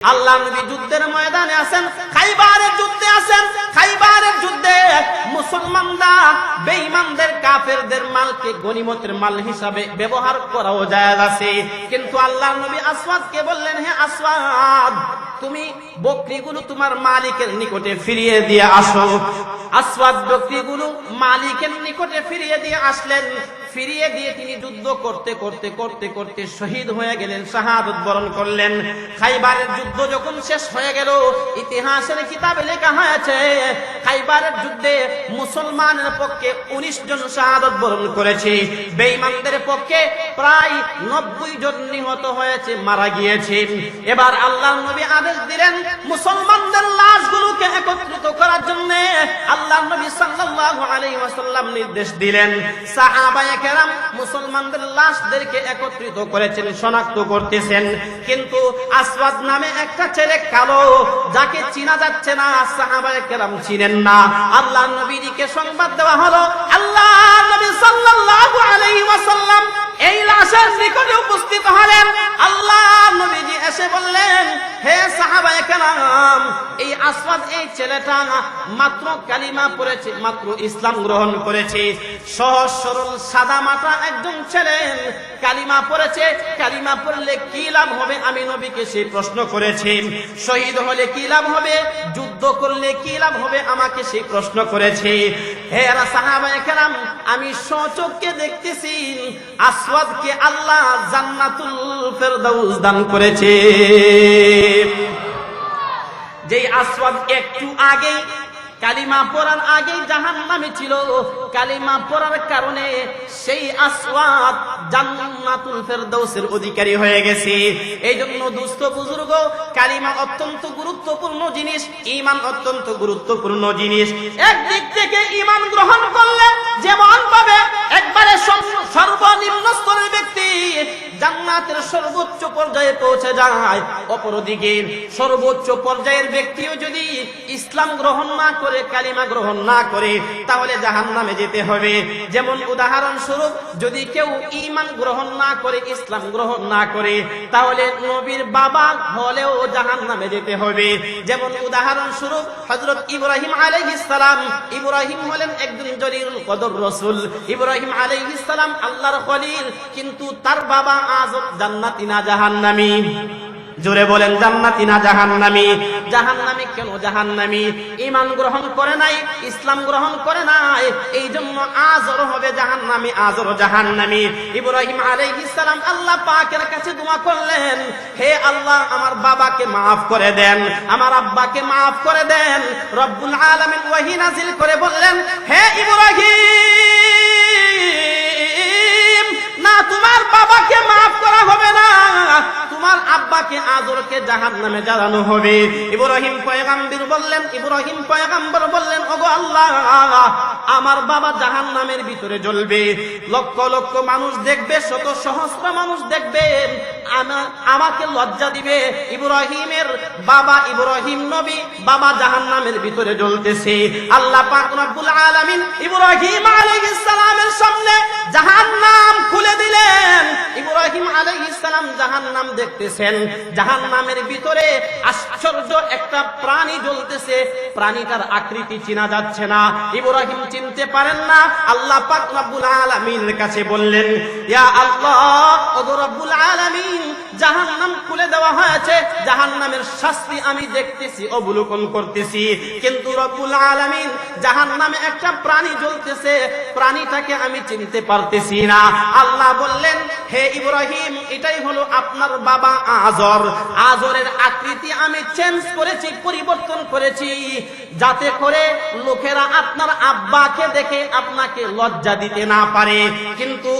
আল্লাহ নবী যুদ্ধের ময়দানে আছেন, খাইবারের যুদ্ধে আছেন। খাইবারের যুদ্ধে মুসলমানরা বেঈমানদের কাফেরদের মালকে গনিমতের মাল হিসাবে ব্যবহার করাও জায়েজ আছে, কিন্তু আল্লাহ নবী আসওয়াদকে বললেন, হে আসওয়াদ, তুমি বকরিগুলো তোমার মালিকের নিকটে ফিরিয়ে দিয়ে আসো। আসওয়াদ বকরিগুলো মালিকের নিকটে ফিরিয়ে দিয়ে আসলেন। ফিরিয়ে দিয়ে তিনি যুদ্ধ করতে করতে করতে করতে শহীদ হয়ে গেলেন, শাহাদাত বরণ করলেন। খাইবারের যুদ্ধ যখন শেষ হয়ে গেল, ইতিহাসের কিতাবে লেখা হয়েছে খাইবারের যুদ্ধে মুসলমানের পক্ষে 19 জন শাহাদাত বরণ করেছে, বেঈমানদের পক্ষে প্রায় 90 জন নিহত হয়েছে, মারা গিয়েছে। এবার আল্লাহর নবী আদেশ দিলেন মুসলমানদের লাশগুলোকে একত্রিত করার জন্য। আল্লাহর নবী সাল্লাল্লাহু আলাইহি ওয়াসাল্লাম নির্দেশ দিলেন। সাহাবায়ে কেরাম মুসলমানদের লাশদেরকে একত্রিত করেছেন, শনাক্ত করতেছেন, কিন্তু আসওয়াদ নামে একটা ছেলে কালো, যাকে চিনা যাচ্ছে না, সাহাবায়ে কেরাম চিনেন না। আল্লাহর নবীকে সংবাদ দেওয়া হলো, আল্লাহর নবী সাল্লাল্লাহু আলাইহি ওয়াসাল্লাম এই লাশের নিকটে উপস্থিত হলেন। আল্লাহর নবীজি এসে বললেন, হে সাহাবায়ে কেরাম, এই আসওয়াদ, এই ছেলেটা মাত্র কালিমা পড়েছে, মাত্র ইসলাম গ্রহণ করেছে, সহজ সরল সাদা মাটা একজন ছেলে, কালিমা পড়েছে। কালিমা পড়লে কি লাভ হবে? আমি নবীকে সেই প্রশ্ন করেছি। শহীদ হলে কি লাভ হবে? যুদ্ধ করলে কি লাভ হবে? আমাকে সেই প্রশ্ন করেছে। হে সাহাবায়ে কেরাম, আমি স্বচক্ষে দেখতেছি আসওয়াদকে আল্লাহ জান্নাতুল ফেরদাউস দান করেছে। যেই আসওয়াদ একটু আগে কালিমা পড়ার আগে জাহান্নামে ছিল, কালিমা পড়ার কারণে সেই আসওয়াদ জান্নাতুল ফেরদাউসের অধিকারী হয়ে গেছে। এই জন্য দুস্থ বুজুর্গ, কালিমা অত্যন্ত গুরুত্বপূর্ণ জিনিস, ঈমান অত্যন্ত গুরুত্বপূর্ণ জিনিস। একদিক থেকে ঈমান গ্রহণ করলে যেমন পাবে একবারে সর্বনিম্ন স্তরের ব্যক্তি জান্নাতের সর্বোচ্চ পর্যায়ে পৌঁছে যায়, অপরদিকে সর্বোচ্চ পর্যায়ের ব্যক্তিও যদি ইসলাম গ্রহণ না করে, কালিমা গ্রহণ না করে, তাহলে জাহান্নামে যেতে হবে। যেমন উদাহরণস্বরূপ, যদি কেউ ঈমান গ্রহণ না করে, ইসলাম গ্রহণ না করে, তাহলে নবীর বাবা হলেও জাহান্নামে যেতে হবে। যেমন উদাহরণস্বরূপ হযরত ইব্রাহিম আলাইহিস সালাম, ইব্রাহিম হলেন একজন জলিলুল কদর রাসূল। ইব্রাহিম আলাইহিস সালাম আল্লাহর খলিল, কিন্তু তার বাবা আজব জান্নাতি না জাহান্নামী? জোরে বলেন, জান্নাতি না জাহান্নামী? জাহান্নামী কেন জাহান্নামী? ঈমান গ্রহণ করে নাই, ইসলাম গ্রহণ করে নাই, এই জন্য আজর হবে জাহান্নামী, আজর জাহান্নামী। ইব্রাহিম আলাইহিস সালাম আল্লাহ পাকের কাছে দোয়া করলেন, হে আল্লাহ, আমার বাবাকে maaf করে দেন, আমার আব্বাকে maaf করে দেন। রব্বুল আলামিন ওহী নাযিল করে বললেন, হে ইব্রাহিম, না, তোমার বাবাকে maaf করা হবে না, তোমার আব্বাকে আজরকে জাহান্নামে জ্বালানো হবে। ইব্রাহিম পয়গম্বর বললেন, ওগো আল্লাহ, আমার বাবা জাহান্নামের ভিতরে জ্বলবে, লক্ষ লক্ষ মানুষ দেখবে, শত সহস্র মানুষ দেখবে, আমাকে লজ্জা দিবে। ইব্রাহিমের বাবা, ইব্রাহিম নবী, বাবা জাহান্নামের ভিতরে জ্বলতেছে। আল্লাহ পাক রব্বুল আলামিন ইব্রাহিম আলাইহিস সালামের সামনে জাহান্নাম খুলে দিলেন। ইব্রাহিম আলাইহিস সালাম জাহান্নাম দেখতেছেন, জাহান্নামের ভিতরে আশ্চর্য একটা প্রাণী জ্বলতেছে, প্রাণীটার আকৃতি চেনা যাচ্ছে না, ইব্রাহিম চিনতে পারেন না। আল্লাহ পাক রব্বুল আলামিনের কাছে বললেন, ইয়া আল্লাহ, ওগো রব্বুল আলামিন, জাহান্নাম খুলে দেওয়া হয়েছে, জাহান্নামের শাস্তি আমি দেখতেছি, অবলোকন করতেছি, কিন্তু রব্বুল আলামিন জাহান্নামে একটা প্রাণী জ্বলতেছে, প্রাণীটাকে আমি চিনতে পারতেছি না। আল্লাহ বললেন, হে ইব্রাহিম, এটাই হলো আপনার বাবা আজর। আজরের আকৃতি আমি চেঞ্জ করেছি, পরিবর্তন করেছি, যাতে করে লোকেরা আপনার আব্বাকে দেখে আপনাকে লজ্জা দিতে না পারে। কিন্তু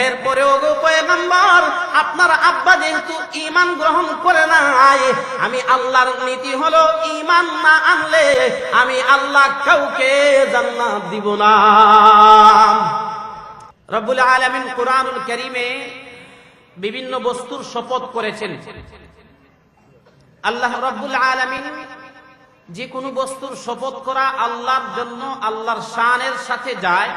এরপরেও গো পয়গম্বর, আপনার আব্বা যেহেতু ঈমান গ্রহণ করে নাই, আমি আল্লাহর নীতি হলো ঈমান না আনলে আমি আল্লাহ কাউকে জান্নাত দিব না। রব্বুল আলামিন কুরআনুল কারীমে বিভিন্ন বস্তুর শপথ করেছেন। আল্লাহ রব্বুল আলামিন যে কোনো বস্তুর শপথ করা আল্লাহর জন্য, আল্লাহর শানের সাথে যায়,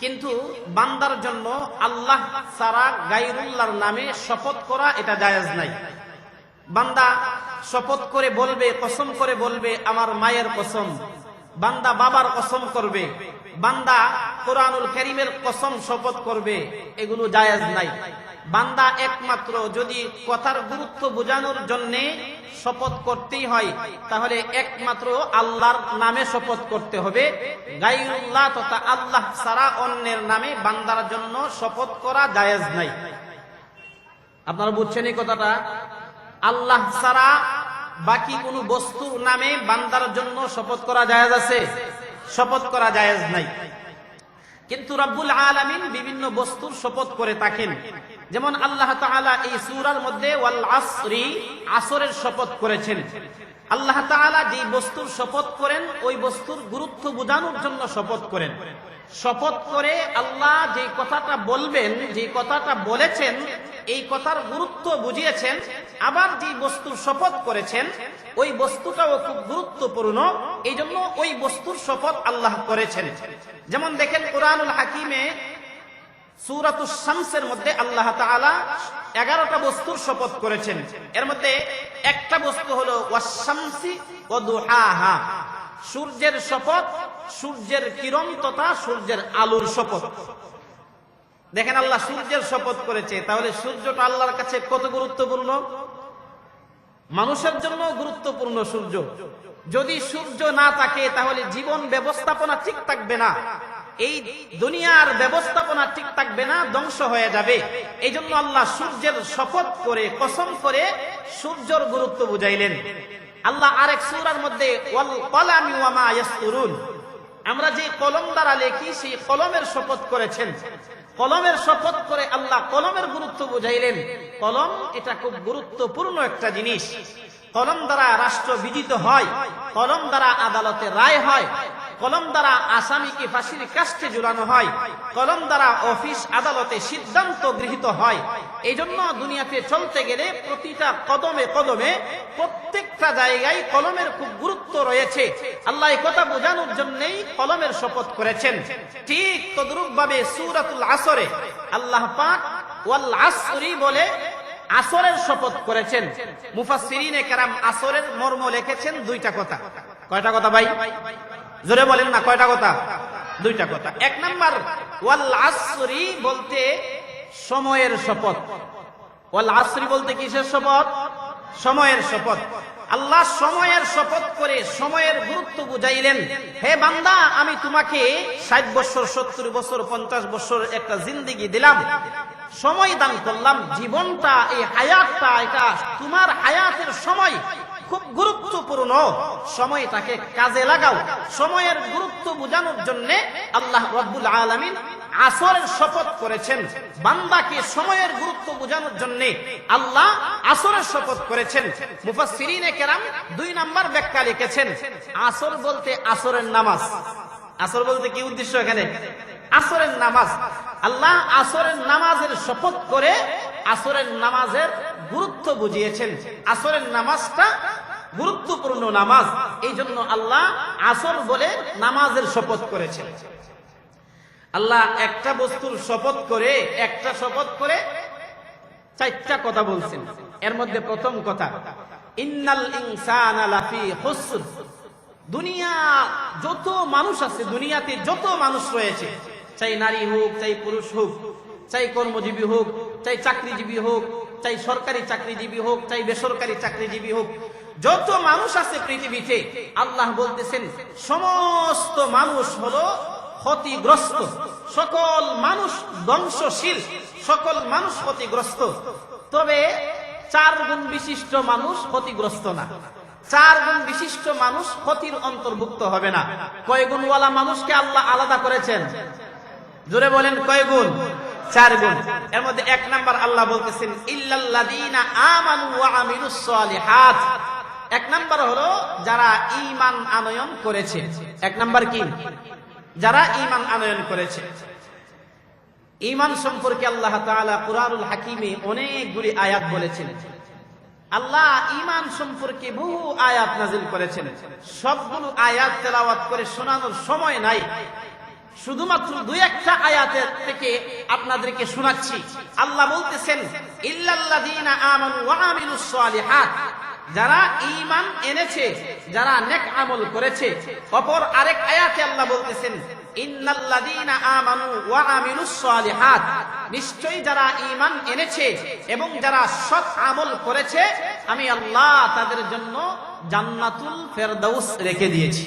কিন্তু বান্দার জন্য আল্লাহ ছাড়া গায়রুল্লাহর নামে শপথ করা এটা জায়েজ নাই। বান্দা শপথ করে বলবে, কসম করে বলবে আমার মায়ের কসম, বান্দা বাবার কসম করবে, বান্দা কোরআনুল কারীমের কসম শপথ করবে, এগুলো জায়েজ নাই। বান্দা একমাত্র যদি কথার গুরুত্ব বোঝানোর জন্য শপথ করতেই হয়, তাহলে একমাত্র আল্লাহর নামে শপথ করতে হবে। গায়রুল্লাহ তথা আল্লাহ ছাড়া অন্যের নামে বান্দার জন্য শপথ করা জায়েজ নাই। আপনারা বুঝছেন এই কথাটা? আল্লাহ ছাড়া বাকি কোনো বস্তুর নামে বান্দার জন্য শপথ করা জায়েজ আছে? শপথ করা জায়েজ নাই। কিন্তু রব্বুল আলামিন বিভিন্ন বস্তুর শপথ করে থাকেন। যেমন আল্লাহ তাআলা এই সূরার মধ্যে ওয়াল আসরি, আসরের শপথ করেছেন। আল্লাহ তাআলা যে বস্তুর শপথ করেন ওই বস্তুর গুরুত্ব বোঝানোর জন্য শপথ করেন। শপথ করে আল্লাহ যে কথাটা বলবেন, যে কথাটা বলেছেন, এই কথার গুরুত্ব বুঝিয়েছেন। আবার যে বস্তুর শপথ করেছেন ওই বস্তুটাও খুব গুরুত্বপূর্ণ, এই জন্য ওই বস্তুর শপথ আল্লাহ করেছেন। যেমন দেখেন কোরআনুল হাকিমে সূরাতুশ শামসের মধ্যে আল্লাহ তাআলা 11টা বস্তুর শপথ করেছেন। এর মধ্যে একটা বস্তু হলো ওয়াস শামসি ওয়া দুহাহা, সূর্যের শপথ, সূর্যের কিরণ তথা সূর্যের আলোর শপথ। দেখেন আল্লাহ সূর্যের শপথ করেছে, তাহলে সূর্যটা আল্লাহর কাছে কত গুরুত্বপূর্ণ। মানুষের জন্য গুরুত্বপূর্ণ সূর্য। যদি সূর্য না থাকে তাহলে জীবন ব্যবস্থাপনা ঠিক থাকবে না, এই দুনিয়ার ব্যবস্থাপনা ঠিক থাকবে না, ধ্বংস হয়ে যাবে। এই জন্য আল্লাহ সূর্যের শপথ করে, কসম করে সূর্যের গুরুত্ব বুঝাইলেন। আল্লাহ আরেক সূরার মধ্যে ওয়াল কলামি ওয়া মা ইয়াসতুরুন, আমরা যে কলম দ্বারা লেখি সেই কলমের শপথ করেছেন। কলমের শপথ করে আল্লাহ কলমের গুরুত্ব বুঝাইলেন। কলম এটা খুব গুরুত্বপূর্ণ একটা জিনিস। কলম দ্বারা রাষ্ট্র বিজিত হয়, কলম দ্বারা আদালতে রায় হয়, কলম দ্বারা আসামিকে ফাঁসির কাস্টে ঝুলানো হয়, কলম দ্বারা অফিস আদালতে সিদ্ধান্ত গৃহীত হয়। এই জন্য দুনিয়াতে চলতে গেলে প্রতিটা কদমে কদমে প্রত্যেকটা জায়গায় কলমের খুব গুরুত্ব রয়েছে। আল্লাহ এই কথা বোঝানোর জন্যই কলমের শপথ করেছেন। ঠিক তদ্রূপ ভাবে সূরাতুল আসরে আল্লাহ পাক ওয়াল আসরি বলে আসরের শপথ করেছেন। মুফাসসিরিনে কেরাম আসরের মর্ম লিখেছেন দুইটা কথা। কয়টা কথা ভাই? জোরে বলেন না, কয়টা কথা? দুইটা কথা। এক নাম্বার ওয়াল আসরি বলতে সময়ের শপথ। ওয়াল আসরি বলতে কিসের শপথ? সময়ের শপথ। আল্লাহ সময়ের শপথ করে সময়ের গুরুত্ব বুঝাইলেন। হে বান্দা, আমি তোমাকে 60 বছর, 70 বছর, 50 বছর একটা জিন্দেগি দিলাম, সময় দান করলাম। জীবনটা, এই হায়াতটা, এটা তোমার হায়াতের সময় খুব গুরুত্বপূর্ণ। সময়টাকে কাজে লাগাও। সময়ের গুরুত্ব বোঝানোর জন্য আল্লাহ রাব্বুল আলামিন আসরের শপথ করেছেন। বান্দাকে সময়ের গুরুত্ব বোঝানোর জন্য আল্লাহ আসরের শপথ করেছেন। মুফাসসিরিনে কেরাম 2 নাম্বার ব্যাখ্যা লিখেছেন। আসর বলতে আসরের নামাজ। আসর বলতে কি উদ্দেশ্য এখানে? আসরের নামাজ। আল্লাহ আসরের নামাজের শপথ করে আসরের নামাজের গুরুত্ব বুঝিয়েছেন। আসরের নামাজটা গুরুত্বপূর্ণ নামাজ, এই জন্য আল্লাহ আসর বলে নামাজের শপথ করেছেন। আল্লাহ একটা বস্তুর শপথ করে, একটা শপথ করে 4টা কথা বলছেন। এর মধ্যে প্রথম কথা ইন্নাল ইনসানা লাফি খুসর। দুনিয়া যত মানুষ আছে, দুনিয়াতে যত মানুষ রয়েছে, চাই নারী হোক, চাই পুরুষ হোক, চাই কর্মজীবী হোক, চাই চাকরিজীবী হোক, চাই সরকারি চাকরিজীবী হোক, চাই বেসরকারি চাকরিজীবী হোক, যত মানুষ আছে পৃথিবীতে, আল্লাহ বলতেছেন সমস্ত মানুষ হলো ক্ষতিগ্রস্ত। সকল মানুষ ধ্বংসশীল, সকল মানুষ ক্ষতিগ্রস্ত। তবে 4 গুণ বিশিষ্ট মানুষ ক্ষতিগ্রস্ত না। 4 গুণ বিশিষ্ট মানুষ ক্ষতির অন্তর্ভুক্ত হবে না। কয় গুণওয়ালা মানুষকে আল্লাহ আলাদা করেছেন? জোরে বলেন, কয় গুণ? 4 গুণ। এর মধ্যে 1 নাম্বার আল্লাহ বলতেছেন ইল্লাল্লাযীনা আমানু ওয়া আমিলুস সালিহাত। 1 নাম্বার হলো যারা ঈমান আনয়ন করেছে। 1 নাম্বার কি? যারা ঈমান আনয়ন করেছে। ঈমান সম্পর্কে আল্লাহ তাআলা কুরআনুল হাকিমে অনেকগুলি আয়াত বলেছেন। আল্লাহ ঈমান সম্পর্কে বহু আয়াত নাযিল করেছেন। সবগুলো আয়াত তেলাওয়াত করে শোনানোর সময় নাই, শুধুমাত্র 2-1টা আয়াতের থেকে আপনাদেরকে শোনাচ্ছি। আল্লাহ বলতেছেন ইল্লাল্লাযীনা আমানু ওয়া আমিলুস সালিহাত। যারা ঈমান এনেছে, যারা নেক আমল করেছে। অপর আরেক আয়াতে আল্লাহ বলতেছেন, ইন্নাল্লাযীনা আমানু ওয়া আমিলুস সালিহাত, নিশ্চয়ই যারা ঈমান এনেছে এবং যারা সৎ আমল করেছে আমি আল্লাহ তাদের জন্য জান্নাতুল ফেরদাউস রেখে দিয়েছি।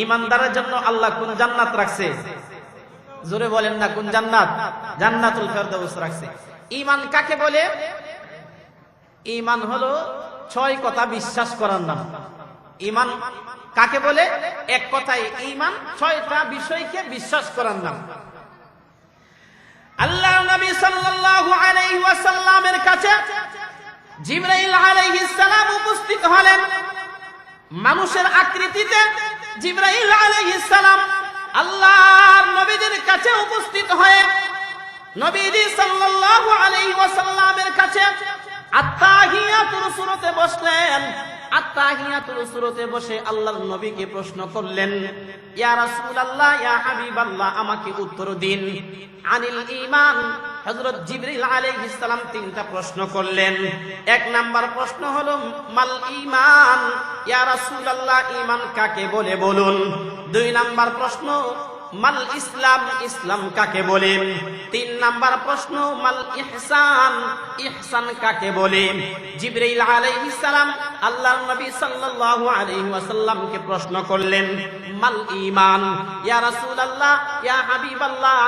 ঈমানদারের জন্য আল্লাহ কোন জান্নাত রাখছে? জোরে বলেন না, কোন জান্নাত? জান্নাতুল ফেরদাউস রাখছে। ঈমান কাকে বলে? ঈমান হলো 6 কথা বিশ্বাস করার নাম। ঈমান কাকে বলে? এক কথায় ঈমান 6টা বিষয়কে বিশ্বাস করার নাম। আল্লাহর নবী সাল্লাল্লাহু আলাইহি ওয়াসাল্লামের কাছে জিবরাইল আলাইহিস সালাম উপস্থিত হলেন মানুষের আকৃতিতে। জিবরাইল আলাইহিস সালাম আল্লাহর নবীদের কাছে উপস্থিত হয়ে নবীজি সাল্লাল্লাহু আলাইহি ওয়াসাল্লামের কাছে আত্তাহিয়াতুল সূরাতে বসলেন। আত্তাহিয়াতুল সূরাতে বসে আল্লাহর নবীকে প্রশ্ন করলেন, ইয়া রাসূলুল্লাহ, ইয়া হাবিবাল্লাহ, আমাকে উত্তর দিন। আনিল ঈমান, হযরত জিবরিল আলাইহিস সালাম 3টা প্রশ্ন করলেন। 1 নাম্বার প্রশ্ন হলো মাল ঈমান, ইয়া রাসূলুল্লাহ, ঈমান কাকে বলে বলুন। 2 নাম্বার প্রশ্ন মাল ইসলাম, ইসলাম কাকে বলে। 3 নাম্বার প্রশ্ন মাল ইহসান, ইহসান কাকে বলে। জিবরাইল আলাইহিস সালাম আল্লাহর নবী সাল্লাল্লাহু আলাইহি ওয়াসাল্লামকে প্রশ্ন করলেন, মাল ঈমান, ইয়া রাসূলুল্লাহ, ইয়া হাবিবাল্লাহ,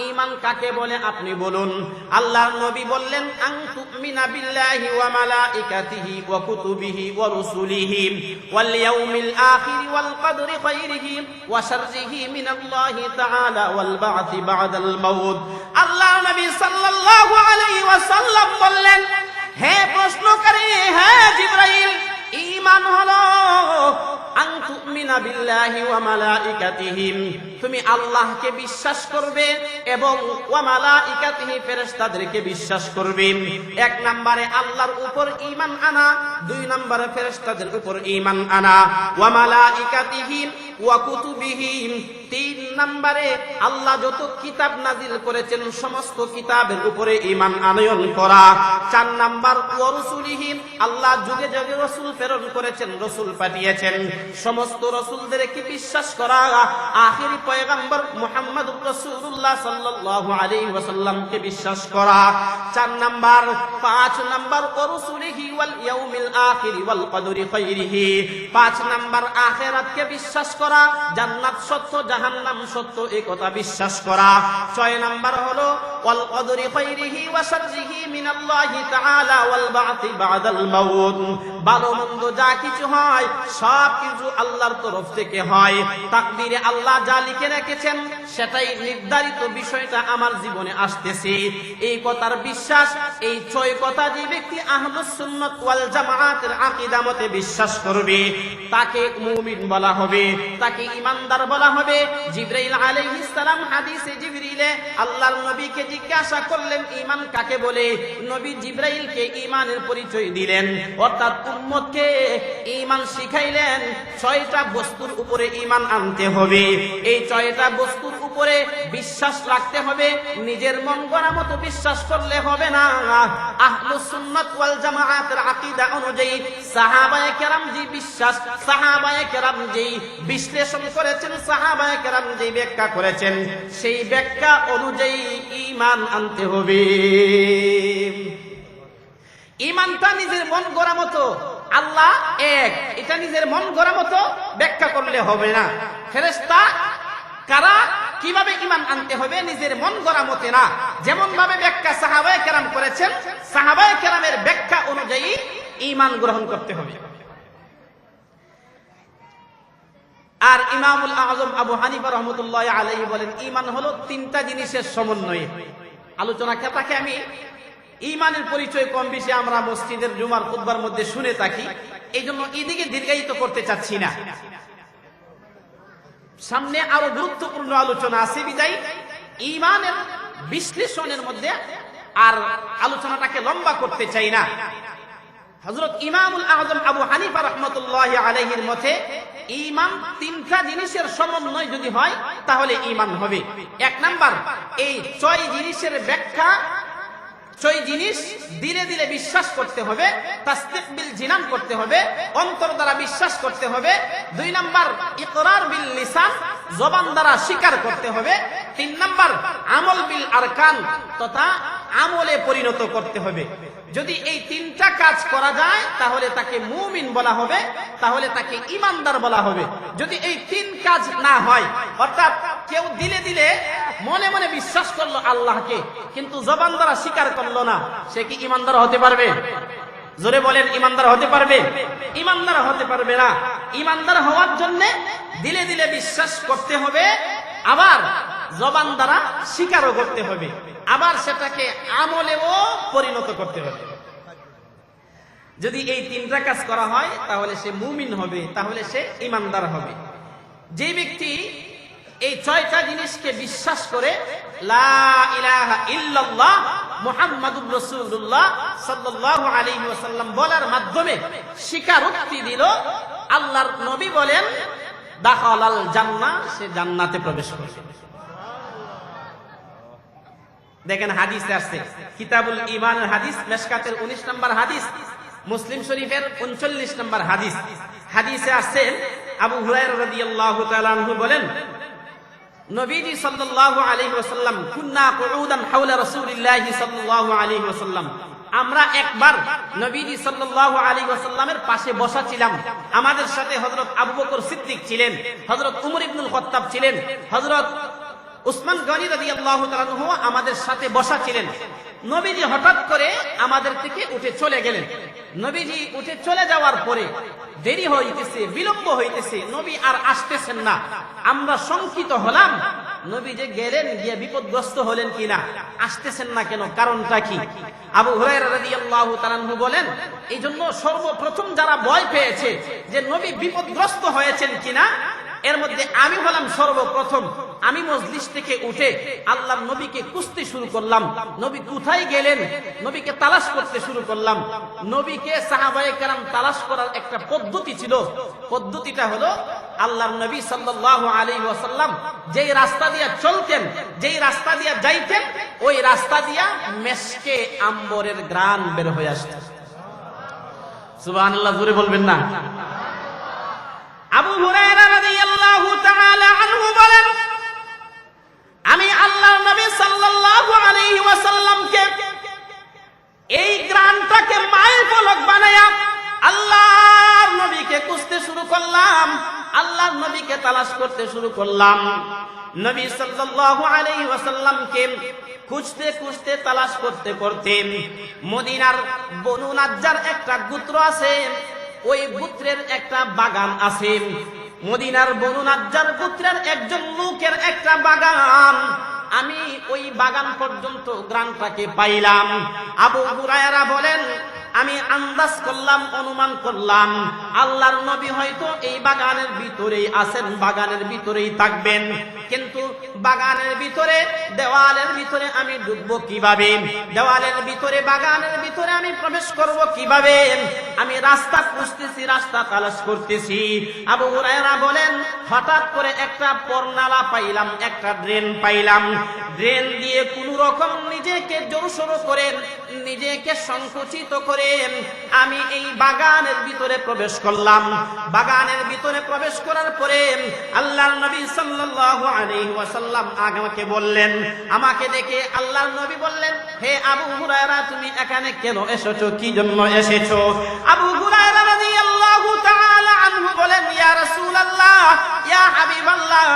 ঈমান কাকে বলে আপনি বলুন। আল্লাহর নবী বললেন, আন তুমিনা বিল্লাহি ওয়া মালাইকাতিহি ওয়া কুতুবিহি ওয়া রুসুলিহি ওয়াল ইয়াউমিল আখির ওয়াল কদরি খায়রিহি ওয়া শাররিহি মিনাল্লাহি তাআলা ওয়াল বা'থি বা'দাল মাউত। আল্লাহর নবী সাল্লাল্লাহু আলাইহি ওয়াসাল্লাম বললেন, হে প্রশ্নকারী, হে জিবরাইল, ঈমান হলো আন তুমিনা বিল্লাহি ওয়া মালাইকাতিহি, তুমি আল্লাহকে বিশ্বাস করবে এবং ওয়া মালাইকাতিহি, ফেরেশতাদেরকে বিশ্বাস করবে। 1 নম্বরে আল্লাহর উপর ঈমান আনা, 2 নম্বরে ফেরেশতাদের উপর ঈমান আনা, ওয়া মালাইকাতিহি ওয়া কুতুবিহি, 3 নম্বরে আল্লাহ যত কিতাব নাজিল করেছেন সমস্ত কিতাবের উপরে ঈমান আনয়ন করা। 4 নাম্বার ওয়া রুসুলিহি, আল্লাহ যুগে যুগে রাসূল প্রেরণ করেছেন, রাসূল পাঠিয়েছেন, সমস্ত রাসূলদেরকে বিশ্বাস করা। আখেরি পয়গম্বর মুহাম্মদুর রাসূলুল্লাহ সাল্লাল্লাহু আলাইহি ওয়াসাল্লামকে বিশ্বাস করা। 4 নাম্বার। 5 নাম্বার ওয়া রুসুলিহি ওয়াল ইয়াউমিল আখির ওয়াল কদরি খায়রিহি, 5 নাম্বার আখিরাতকে বিশ্বাস করা, জান্নাত সত্য জাহান্নাম সত্য এই কথা বিশ্বাস করা। 6 নাম্বার হলো ওয়াল কদরি খায়রিহি ওয়া শাররিহি মিনাল্লাহি তাআলা ওয়াল বা'থি বা'দাল মাউত, ভালো মন্দ যা কিছু হয় সব কিছু আল্লাহর তরফ থেকে হয়। তাকদীরে আল্লাহ যা লিখে রেখেছেন সেটাই নির্ধারিত, বিষয়টা আমার জীবনে আসতেছে, এই কথার বিশ্বাস। এই 6 কথা যে ব্যক্তি আহলুস সুন্নাত ওয়াল জামাআতের আকীদা মতে বিশ্বাস করবে তাকে মুমিন বলা হবে, তাকে ঈমানদার বলা হবে। জিবরাইল আলাইহিস সালাম হাদিসে জিবরিলে আল্লাহর নবীকে জিজ্ঞাসা করলেন, ঈমান কাকে বলে? নবী জিবরাইলকে ঈমানের পরিচয় দিলেন, অর্থাৎ উম্মতকে ঈমান শিখাইলেন। 6টা বস্তুর উপরে ঈমান আনতে হবে। এই 6টা বস্তুর উপরে বিশ্বাস রাখতে হবে। নিজের মন গড়া মতো বিশ্বাস করলে হবে না। আহলুস সুন্নাত ওয়াল জামাআতের আকীদা অনুযায়ী সাহাবায়ে কেরাম যে বিশ্বাস, সাহাবায়ে কেরাম যে বিশ্লেষণ করেছেন, সাহাবায়ে কেরাম যে ব্যাখ্যা করেছেন, সেই ব্যাখ্যা অনুযায়ী ঈমান আনতে হবে। ঈমানটা নিজের মন গড়া মতো, আল্লাহ এক, এটা নিজের মন গড়া মতো ব্যাখ্যা করলে হবে না। ফেরেশতা কারা কিভাবে ঈমান আনতে হবে? নিজের মন গড়া মতে না, যেমন ভাবে ব্যাখ্যা সাহাবায়ে কেরাম করেছেন, সাহাবায়ে কেরামের ব্যাখ্যা অনুযায়ী ঈমান গ্রহণ করতে হবে। আর ইমামুল আযম আবু হানিফা রাহমাতুল্লাহি আলাইহি বলেন, ঈমান হলো 3টা জিনিসের সমন্বয়। আলোচনা খাতাকে আমি ঈমানের পরিচয় কম বেশি আমরা মসজিদের জুমার খুতবার মধ্যে শুনে থাকি, এই জন্য এদিকে দীর্ঘায়িত করতে চাচ্ছি না। সামনে আরো গুরুত্বপূর্ণ আলোচনা আছে বিদায় ঈমানের বিশ্লেষণের মধ্যে আর আলোচনাটাকে লম্বা করতে চাই না। হযরত ইমামুল আযম আবু হানিফা রাহমাতুল্লাহি আলাইহির মতে ঈমান 3টা জিনিসের সমন্বয় যদি হয় তাহলে ঈমান হবে। 1 নাম্বার, এই 6 জিনিসের ব্যাখ্যা ছয় জিনিস ধীরে ধীরে বিশ্বাস করতে হবে, তাসদিক বিল জিনান করতে হবে, অন্তর দ্বারা বিশ্বাস করতে হবে। 2 নাম্বার ইকরার বিল লিসান, জবান দ্বারা স্বীকার করতে হবে। 3 নাম্বার আমল বিল আরকান, তথা আমলে পরিণত করতে হবে। যদি এই 3টা কাজ করা যায় তাহলে তাকে মুমিন বলা হবে, তাহলে তাকে ঈমানদার বলা হবে। যদি এই 3 কাজ না হয়, অর্থাৎ কেউ দিলে দিলে মনে মনে বিশ্বাস করলো আল্লাহকে কিন্তু জবান দ্বারা স্বীকার করলো না, সে কি ঈমানদার হতে পারবে? জোরে বলেন, ঈমানদার হতে পারবে? ঈমানদার হতে পারবে না। ঈমানদার হওয়ার জন্য দিলে দিলে বিশ্বাস করতে হবে, আবার জবান দ্বারা স্বীকারও করতে হবে, আবার সেটাকে আমলেও পরিণত করতে হবে। যদি এই 3টা কাজ করা হয় তাহলে সে মুমিন হবে, তাহলে সে ঈমানদার হবে। যে ব্যক্তি এই 6টা জিনিসকে বিশ্বাস করে লা ইলাহা ইল্লাল্লাহ মুহাম্মাদুর রাসূলুল্লাহ সাল্লাল্লাহু আলাইহি ওয়াসাল্লাম বলার মাধ্যমে স্বীকারোক্তি দিল, আল্লাহর নবী বলেন দাখালাল জান্নাহ, সে জান্নাতে প্রবেশ করবে। দেখেন হাদিসে আসছে, কিতাবুল ঈমানের হাদিস, মিশকাতের 19 নম্বর হাদিস, মুসলিম শরীফের 39 নম্বর হাদিস। হাদিসে আসছে আবু হুরায়রা রাদিয়াল্লাহু তাআলা আনহু বলেন, নবীজি সাল্লাল্লাহু আলাইহি ওয়াসাল্লাম কুন্না কুউদান হাওলা রাসূলিল্লাহি সাল্লাল্লাহু আলাইহি ওয়াসাল্লাম, আমরা একবার নবীজি সাল্লাল্লাহু আলাইহি ওয়াসাল্লামের পাশে বসা ছিলাম। আমাদের সাথে হযরত আবু বকর সিদ্দিক ছিলেন, হযরত উমর ইবনুল খাত্তাব ছিলেন, হযরত উসমান গনি রাদিয়াল্লাহু তাআলা আনহু আমাদের সাথে বসা ছিলেন। নবীজি হঠাৎ করে আমাদের থেকে উঠে চলে গেলেন। নবীজি উঠে চলে যাওয়ার পরে দেরি হইতেছে, বিলম্ব হইতেছে, নবী আর আসতেছেন না। আমরা শঙ্কিত হলাম, নবী যে গেলেন, গিয়ে বিপদগ্রস্ত হলেন কিনা, আসতেছেন না কেন, কারণটা কি? আবু হুরায়রা রাদিয়াল্লাহু তাআলা আনহু বলেন, এই জন্য সর্বপ্রথম যারা ভয় পেয়েছে যে নবী বিপদগ্রস্ত হয়েছেন কিনা, এর মধ্যে আমি হলাম সর্বপ্রথম। আমি মজলিস থেকে উঠে আল্লাহর নবীকে খুঁজতে শুরু করলাম, নবী কোথায় গেলেন, নবীকে তালাশ করতে শুরু করলাম। নবীকে সাহাবায়ে কেরাম তালাশ করার একটা পদ্ধতি ছিল। পদ্ধতিটা হলো আল্লাহর নবী সাল্লাল্লাহু আলাইহি ওয়াসাল্লাম যেই রাস্তা দিয়ে চলতেন, যেই রাস্তা দিয়ে যাইতেন, ওই রাস্তা দিয়া মেশকে আম্বরের ঘ্রাণ বের হয়ে আসত। সুবহানাল্লাহ, জোরে বলবেন না? আবু হুরায়রা রাদিয়াল্লাহু তাআলা আনহু বলেন, আমি আল্লাহর নবী সাল্লাল্লাহু আলাইহি ওয়াসাল্লামকে এই গ্রানটাকে মাইল ফলক বানায়া আল্লাহর নবীকে খুঁজতে শুরু করলাম, আল্লাহর নবীকে তালাশ করতে শুরু করলাম। নবী সাল্লাল্লাহু আলাইহি ওয়াসাল্লামকে খুঁজতে খুঁজতে তালাশ করতে করতে মদিনার বনু নাজ্জার একটা গোত্র আছে, ওই গোত্রের একটা বাগান আছে। মদিনার বনু নাজ্জার গোত্রের একজন লোকের একটা বাগান, আমি ওই বাগান পর্যন্ত গ্রামটাকে পাইলাম। আবু হুরায়রা বলেন, আমি আন্দাজ করলাম, অনুমান করলাম আল্লাহর নবী হয়তো এই বাগানের ভিতরেই আছেন, বাগানের ভিতরেই থাকবেন। কিন্তু বাগানের ভিতরে, দেওয়ালের ভিতরে আমি ঢুকবো কিভাবে, দেওয়ালের ভিতরে, বাগানের ভিতরে আমি প্রবেশ করব কিভাবে? আমি রাস্তা খুঁজতেছি, রাস্তা তালাশ করতেছি। আবু হুরায়রা বলেন, হঠাৎ করে একটা পর্নালা পাইলাম, একটা ড্রেন পাইলাম। ড্রেন দিয়ে কোন রকম নিজেকে জোরসোর করে, নিজেকে সংকুচিত করে আমি এই বাগানের ভিতরে প্রবেশ করলাম। বাগানের ভিতরে প্রবেশ করার পরে আল্লাহর নবী সাল্লাল্লাহু আলাইহি ওয়াসাল্লাম আমাকে বললেন, আমাকে দেখে আল্লাহর নবী বললেন, হে আবু হুরায়রা, তুমি এখানে কেন এসেছো, কি জন্য এসেছো? আবু হুরায়রা রাদিয়াল্লাহু তাআলা আনহু বলেন, ইয়া রাসূলুল্লাহ, ইয়া হাবিবাল্লাহ,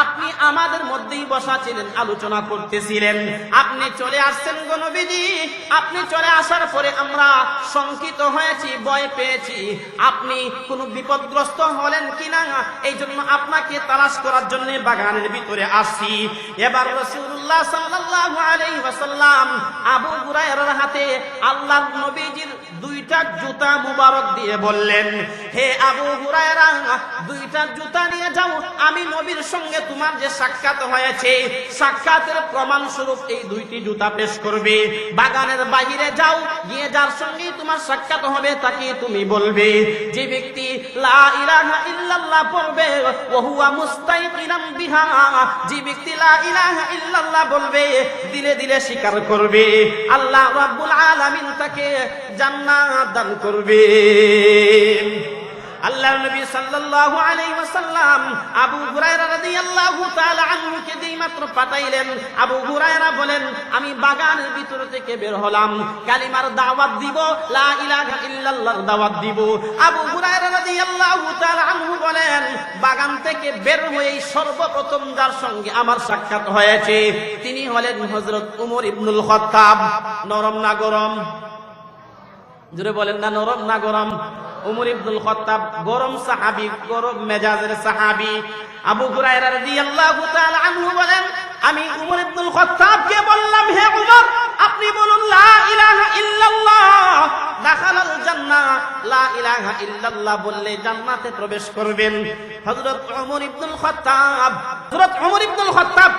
আপনি আমাদের মধ্যেই বসা ছিলেন, আলোচনা করতেছিলেন, আপনি চলে আসছেন গো নবীজি। আপনি চলে আসার পরে আমরা শঙ্কিত হয়েছি, ভয় পেয়েছি, আপনি কোন বিপদগ্রস্ত হলেন কিনা, এই জন্য আপনাকে তালাশ করার জন্য বাগানের ভিতরে আসছি। এবার রাসূলুল্লাহ সাল্লাল্লাহু আলাইহি ওয়াসাল্লাম আবু হুরায়রার হাতে আল্লাহর নবীজির দুইটা জুতা মুবারক দিয়ে বললেন, হে আবু হুরায়রা, দুইটা জুতা নিয়ে যাও, আমি নবীর সঙ্গে তোমার যে সাক্ষাৎ হয়েছে সাক্ষাতের প্রমাণ স্বরূপ এই দুইটি জুতা পেশ করবে। বাগানের বাইরে যাও, গিয়ে যার সঙ্গে তোমার সাক্ষাৎ হবে তাকে তুমি বলবে, যে ব্যক্তি লা ইলাহা ইল্লাল্লাহ পড়বে ওয়া হুয়া মুস্তাইকিনাম বিহা, যে ব্যক্তি লা ইলাহা ইল্লাল্লাহ বলবে, দিলে দিলে স্বীকার করবে, আল্লাহ রাব্বুল আলামিন তাকে জান্নাত দান করবে। আল্লাহর নবী সাল্লাল্লাহু আলাইহি ওয়াসাল্লাম আবু হুরায়রা রাদিয়াল্লাহু তাআলা আনহুকে যেই মাত্র পাঠাইলেন, আবু হুরায়রা বলেন, আমি বাগানের ভিতর থেকে বের হলাম, কালিমার দাওয়াত দিব, লা ইলাহা ইল্লাল্লাহর দাওয়াত দিব। আবু হুরায়রা রাদিয়াল্লাহু তাআলা আনহু বলেন, বাগান থেকে বের হয়েই সর্বপ্রথম যার সঙ্গে আমার সাক্ষাৎ হয়েছে তিনি হলেন হযরত ওমর ইবনুল খাত্তাব। নরম না গরম? জোরে বলেন না, নরম না গরম? ওমর ইবনুল খাত্তাব গরম সাহাবী, গরম মেজাজের সাহাবী। আবু হুরায়রা রাদিয়াল্লাহু তাআলা আনহু বলেন, আমি ওমর ইবনুল খাত্তাবকে বললাম, হে ওমর, আপনি বলুন লা ইলাহা ইল্লাল্লাহ দাখালাল জান্নাহ, লা ইলাহা ইল্লাল্লাহ বললে জান্নাতে প্রবেশ করবেন। হযরত ওমর ইবনুল খাত্তাব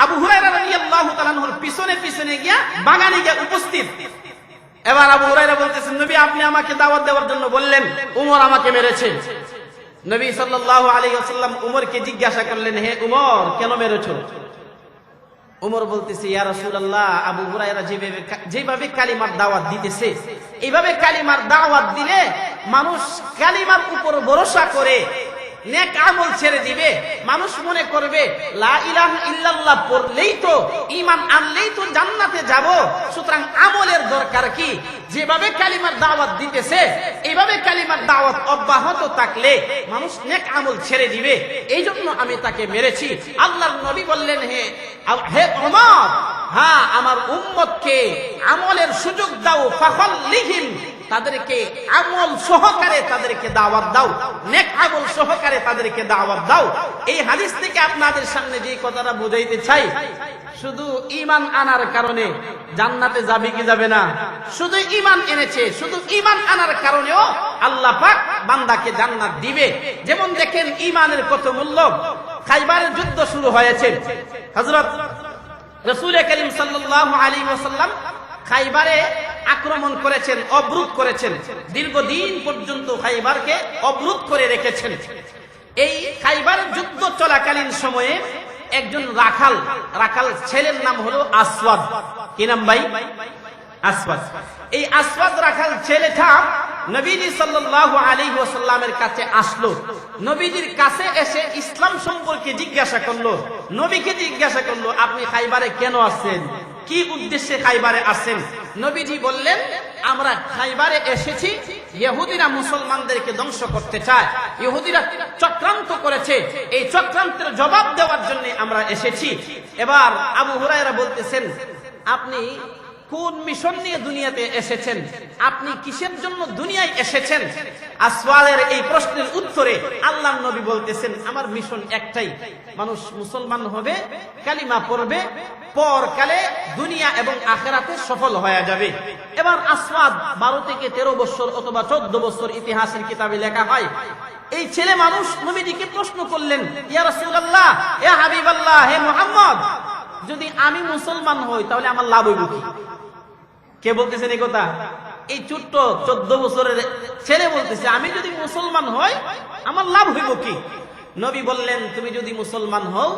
আবু হুরায়রা রাদিয়াল্লাহু তাআলা আনহুর পিছনে পিছনে গিয়া বাগানে গিয়া উপস্থিত। এবার আবু হুরায়রা বলতেছেন, নবী আপনি আমাকে দাওয়াত দেওয়ার জন্য বললেন, ওমর আমাকে মেরেছে। নবী সাল্লাল্লাহু আলাইহি ওয়াসাল্লাম ওমরকে জিজ্ঞাসা করলেন, হে ওমর কেন মেরেছো? ওমর বলতেছে, ইয়া রাসূলুল্লাহ, আবু হুরায়রা যেভাবে কালিমার দাওয়াত দিতেছে, এইভাবে কালিমার দাওয়াত দিলে মানুষ কালিমার উপর ভরসা করে নেক আমল ছেড়ে দিবে। মানুষ মনে করবে লা ইলাহা ইল্লাল্লাহ পড়লেই তো, ঈমান আনলেই তো জান্নাতে যাব, সুতরাং আমলের দরকার কি? যেভাবে কালিমার দাওয়াত দিতেছে এইভাবে কালিমার দাওয়াত অব্যাহত থাকলে মানুষ নেক আমল ছেড়ে দিবে, এই জন্য আমি তাকে মেরেছি। আল্লাহর নবী বললেন, হে ওমর, হ্যাঁ, আমার উম্মতকে আমলের সুযোগ দাও, ফাখাল্লিহিম, তাদেরকে আমল সহকারে তাদেরকে দাওয়াত দাও, নেক আমল সহকারে তাদেরকে দাওয়াত দাও। এই হাদিস থেকে আপনাদের সামনে যে কথাটা বুঝাইতে চাই, শুধু ঈমান আনার কারণে জান্নাতে যাবে কি যাবে না? শুধু ঈমান এনেছে, শুধু ঈমান আনার কারণেও আল্লাহ পাক বান্দাকে জান্নাত দিবে। যেমন দেখেন ঈমানের কত মূল্য। খাইবারের যুদ্ধ শুরু হয়েছে, হযরত রাসূল করিম সাল্লাল্লাহু আলাইহি ওয়াসাল্লাম খাইবারে আক্রমণ করেছেন, অবরোধ করেছেন, দীর্ঘদিন পর্যন্ত খাইবারকে অবরোধ করে রেখেছেন। এই খাইবারের যুদ্ধ চলাকালীন সময়ে একজন রাখাল ছেলের নাম হলো আসওয়াদ। কি নাম ভাই? আসওয়াদ। এই আসওয়াদ রাখাল ছেলেটা নবীজি সাল্লাল্লাহু আলাইহি ওয়াসাল্লামের কাছে আসলো। নবীজির কাছে এসে ইসলাম সম্পর্কে জিজ্ঞাসা করলো। নবীকে জিজ্ঞাসা করলো, আপনি খাইবারে কেন আসছেন? কি উদ্দেশ্যে খাইবারে আসেন? নবীজি বললেন, আমরা খাইবারে এসেছি, ইহুদিরা মুসলমানদেরকে ধ্বংস করতে চায়, ইহুদিরা চক্রান্ত করেছে, এই চক্রান্তের জবাব দেওয়ার জন্য আমরা এসেছি। এবার আবু হুরায়রা বলতেছেন, আপনি কোন মিশন নিয়ে দুনিয়াতে এসেছেন? আপনি কিসের জন্য দুনিয়ায় এসেছেন? আসওয়াদের এই প্রশ্নের উত্তরে আল্লাহর নবী বলতেছেন, আমার মিশন একটাই, মানুষ মুসলমান হবে, কালিমা পড়বে, পরকালে দুনিয়া এবং আখিরাতে সফল হয়ে যাবে। এবার আসওয়াদ 12 থেকে 13 বছর অথবা 14 বছর ইতিহাসের কিতাবে লেখা হয়, এই ছেলে মানুষ নবীজিকে প্রশ্ন করলেন, ইয়া রাসূলুল্লাহ, ইয়া হাবিবাল্লাহ, হে মুহাম্মদ, যদি আমি মুসলমান হই তাহলে আমার লাভ হইব কি? কে বলতেছেন এই কথা? এই ছোট্ট 14 বছরের ছেলে বলতেছে, আমি যদি মুসলমান হই আমার লাভ হইব কি? নবী বললেন, তুমি যদি মুসলমান হও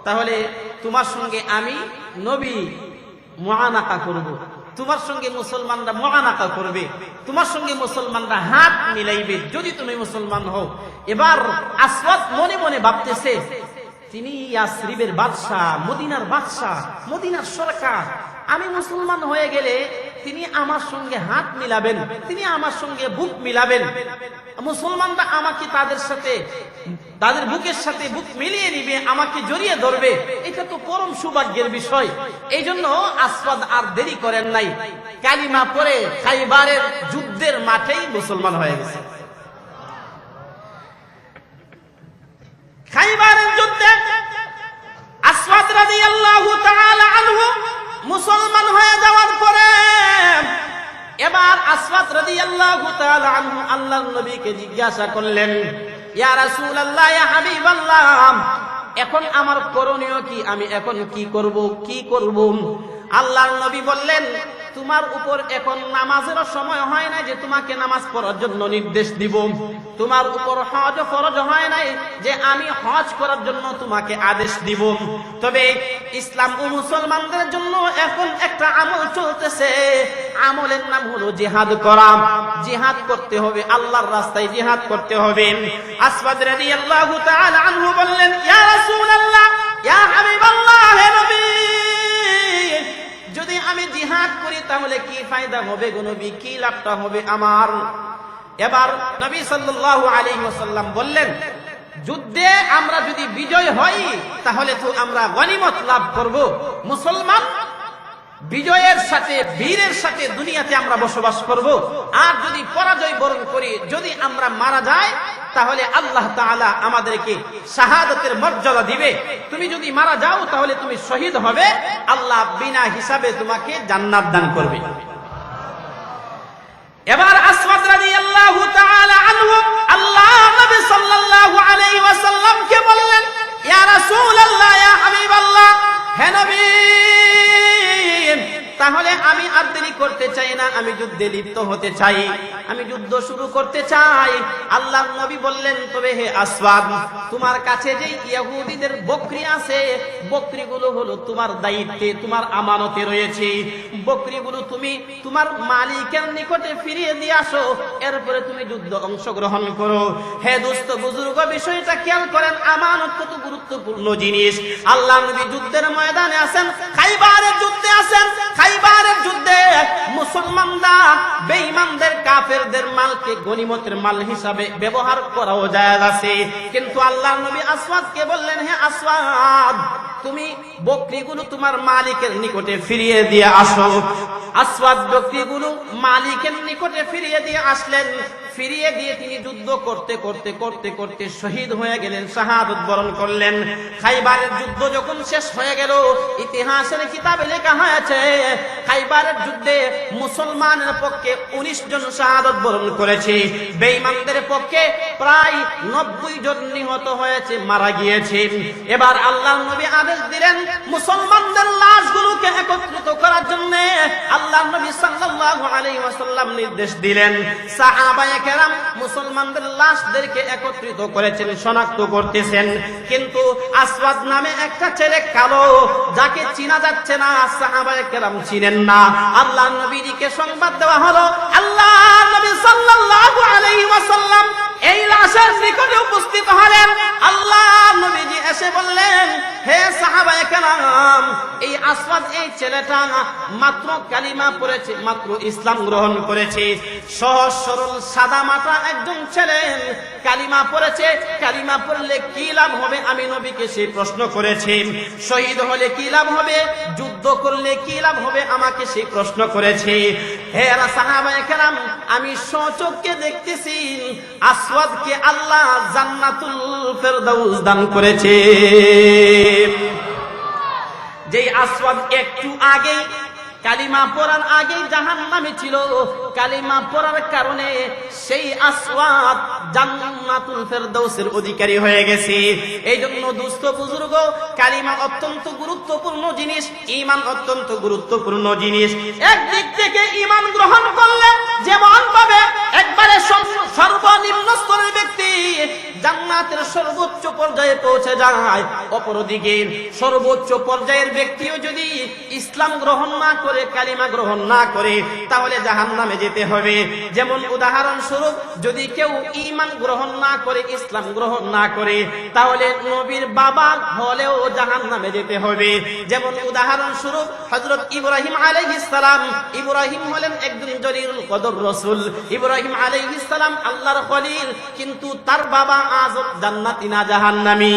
তাহলে তোমার সঙ্গে আমি নবী মুআনাকা করব, তোমার সঙ্গে মুসলমানরা মুআনাকা করবে, তোমার সঙ্গে মুসলমানরা হাত মিলাইবে যদি তুমি মুসলমান হও। এবার আসওয়াদ মনে মনে ভাবতেছে, তিনি ইয়াসরিবের বাদশা, মদিনার বাদশা, মদিনার সরকার, আমি মুসলমান হয়ে গেলে তিনি আমার সঙ্গে হাত মিলাবেন, তিনি আমার সঙ্গে বুক মিলাবেন, মুসলমানরা আমাকে তাদের বুকের সাথে বুক মিলিয়ে নিবে, আমাকে জড়িয়ে ধরবে, এটা তো পরম সৌভাগ্যের বিষয়। এই জন্য আসওয়াদ আর দেরি করেন নাই, কালিমা পড়ে খাইবারের যুদ্ধের মাঠেই মুসলমান হয়ে গেছে। খাইবারের যুদ্ধে আসওয়াদ রাদিয়াল্লাহু তাআলা আনহু মুসলমান হয়ে যাওয়ার পরে এবার আসওয়াদ রাদিয়াল্লাহু তাআলা আনহু আল্লাহর নবীকে জিজ্ঞাসা করলেন, ইয়া রাসূলুল্লাহ, ইয়া হাবিবাল্লাহ, এখন আমার করণীয় কি? আমি এখন কি করব? আল্লাহর নবী বললেন, তোমার উপর এখন নামাজের সময় হয় নাই যে তোমাকে নামাজ পড়ার জন্য নির্দেশ দিব। তোমার উপর হজ ফরজ হয় নাই যে আমি হজ করার জন্য তোমাকে আদেশ দিব। তবে ইসলাম ও মুসলমানদের জন্য এখন একটা আমল চলতেছে, আমলের নাম হলো জিহাদ করা। জিহাদ করতে হবে, আল্লাহর রাস্তায় জিহাদ করতে হবে। আসওয়াদ রাদিয়াল্লাহু তাআলা আনহু বললেন, ইয়া রাসূলুল্লাহ, ইয়া হাবিবাল্লাহ, হে নবী, যদি আমি জিহাদ করি তাহলে কি ফায়দা হবে গো নবী, কি লাভটা হবে আমার? এবার নবী সাল্লাল্লাহু আলাইহি ওয়াসাল্লাম বললেন, যুদ্ধে আমরা যদি বিজয় হই তাহলে তো আমরা গনিমত লাভ করব। মুসলমান বিজয়ের সাথে, বীরের সাথে দুনিয়াতে আমরা বসবাস করব। আর যদি পরাজয় বরণ করি, যদি আমরা মারা যাই, তাহলে আল্লাহ তাআলা আমাদেরকে শাহাদাতের মর্যাদা দিবে। তুমি যদি মারা যাও তাহলে তুমি শহীদ হবে, আল্লাহ বিনা হিসাবে তোমাকে জান্নাত দান করবে। এবার আসওয়াদ রাদিয়াল্লাহু তাআলা আনহু আল্লাহ নবী সাল্লাল্লাহু আলাইহি ওয়াসাল্লামকে বললেন, ইয়া রাসূলুল্লাহ, ইয়া হাবিবাল্লাহ, হে নবী, তাহলে আমি আর দেরি করতে চাই না, আমি যুদ্ধে লিপ্ত হতে চাই, আমি যুদ্ধ শুরু করতে চাই। আল্লাহর নবী বললেন, তবে হে আসওয়াদ, তোমার কাছে যে ইহুদীদের বকরি আছে, বকরিগুলো হলো তোমার দায়িত্বে, তোমার আমানতে রয়েছে। বকরিগুলো তুমি তোমার মালিকের নিকটে ফিরিয়ে দিয়ে আসো, এরপরে তুমি যুদ্ধ অংশগ্রহণ করো। হে দোস্ত বুজুর্গ, বিষয়টা খেয়াল করেন, আমানত কত গুরুত্বপূর্ণ জিনিস। আল্লাহর নবী যুদ্ধের ময়দানে আছেন, খাইবারের যুদ্ধে আছেন। খাইবারের যুদ্ধে মুসলমানরা বেঈমানদের কাফেরদের মালকে গনিমতের মাল হিসাবে ব্যবহার করাও জায়েজ আছে। কিন্তু আল্লাহর নবী আসওয়াদকে বললেন, হে আসওয়াদ, তুমি বকরিগুলো তোমার মালিকের নিকটে ফিরিয়ে দিয়ে আসো। আসওয়াদ বকরিগুলো মালিকের নিকটে ফিরিয়ে দিয়ে আসলেন। ফিরিয়ে দিয়ে তিনি যুদ্ধ করতে করতে করতে করতে শহীদ হয়ে গেলেন, শাহাদাত বরণ করলেন। খাইবারের যুদ্ধ যখন শেষ হয়ে গেল, ইতিহাসের কিতাবে লেখা হয়েছে খাইবারের যুদ্ধে মুসলমানের পক্ষে 19 জন শাহাদাত বরণ করেছে, বেঈমানদের পক্ষে প্রায় 90 জন নিহত হয়েছে, মারা গিয়েছে। এবার আল্লাহর নবী আদেশ দিলেন মুসলমানদের লাশগুলোকে একত্রিত করার জন্য। আল্লাহর নবী সাল্লাল্লাহু আলাইহি ওয়াসাল্লাম নির্দেশ দিলেন। সাহাবায়ে কেরাম মুসলমানদের লাশদেরকে একত্রিত করেছেন, শনাক্ত করতেছেন। কিন্তু আসওয়াদ নামে একটা ছেলে কালো, যাকে চিনা যাচ্ছে না, সাহাবায়ে কেরাম চিনেন না। আল্লাহর নবীকে সংবাদ দেওয়া হলো, আল্লাহর নবী সাল্লাল্লাহু আলাইহি ওয়াসাল্লাম এই লাশের নিকটে উপস্থিত হলেন। আল্লাহর নবীজি এসে বললেন, হে সাহাবায়ে কেরাম, এই আসওয়াদ, এই ছেলেটা মাত্র কালিমা পড়েছে, মাত্র ইসলাম গ্রহণ করেছে, সহজ সরল সাদা মাটা একজন ছেলে, কালিমা পড়েছে। কালিমা পড়লে কি লাভ হবে? আমি নবীকে সেই প্রশ্ন করেছি। শহীদ হলে কি লাভ হবে? যুদ্ধ করলে কি লাভ হবে? আমাকে সেই প্রশ্ন করেছে। হে সাহাবায়ে কেরাম, আমি স্বচক্ষে দেখতেছি আসওয়াদকে আল্লাহ জান্নাতুল ফেরদাউস দান করেছে। যেই আসওয়াদ একটু আগে কালিমা পড়ার আগে জাহান্নামে ছিল, কালিমা পড়ার কারণে সেই আসওয়াদ জান্নাতুল ফেরদাউসের অধিকারী হয়ে গেছে। এই জন্য দুস্থ বুজুর্গ, কালিমা অত্যন্ত গুরুত্বপূর্ণ জিনিস, ঈমান অত্যন্ত গুরুত্বপূর্ণ জিনিস। একদিক থেকে ঈমান গ্রহণ করলে যেমন ভাবে একবারে সর্বনিম্ন স্তরের ব্যক্তি জান্নাতের সর্বোচ্চ পর্যায়ে পৌঁছে যায়, অপরদিকে সর্বোচ্চ পর্যায়ের ব্যক্তিও যদি ইসলাম গ্রহণ না করে, কালিমা গ্রহণ না করে, তাহলে জাহান্নামে যেতে হবে। যেমন উদাহরণস্বরূপ, যদি কেউ ঈমান গ্রহণ না করে, ইসলাম গ্রহণ না করে, তাহলে নবীর বাবা হলেও জাহান্নামে যেতে হবে। যেমন উদাহরণস্বরূপ হযরত ইব্রাহিম আলাইহিস সালাম, ইব্রাহিম হলেন একজন জলিলুল কদর রাসূল। ইব্রাহিম আলাইহিস সালাম আল্লাহর খলিল, কিন্তু তার বাবা আজ জান্নাতি না জাহান্নামী।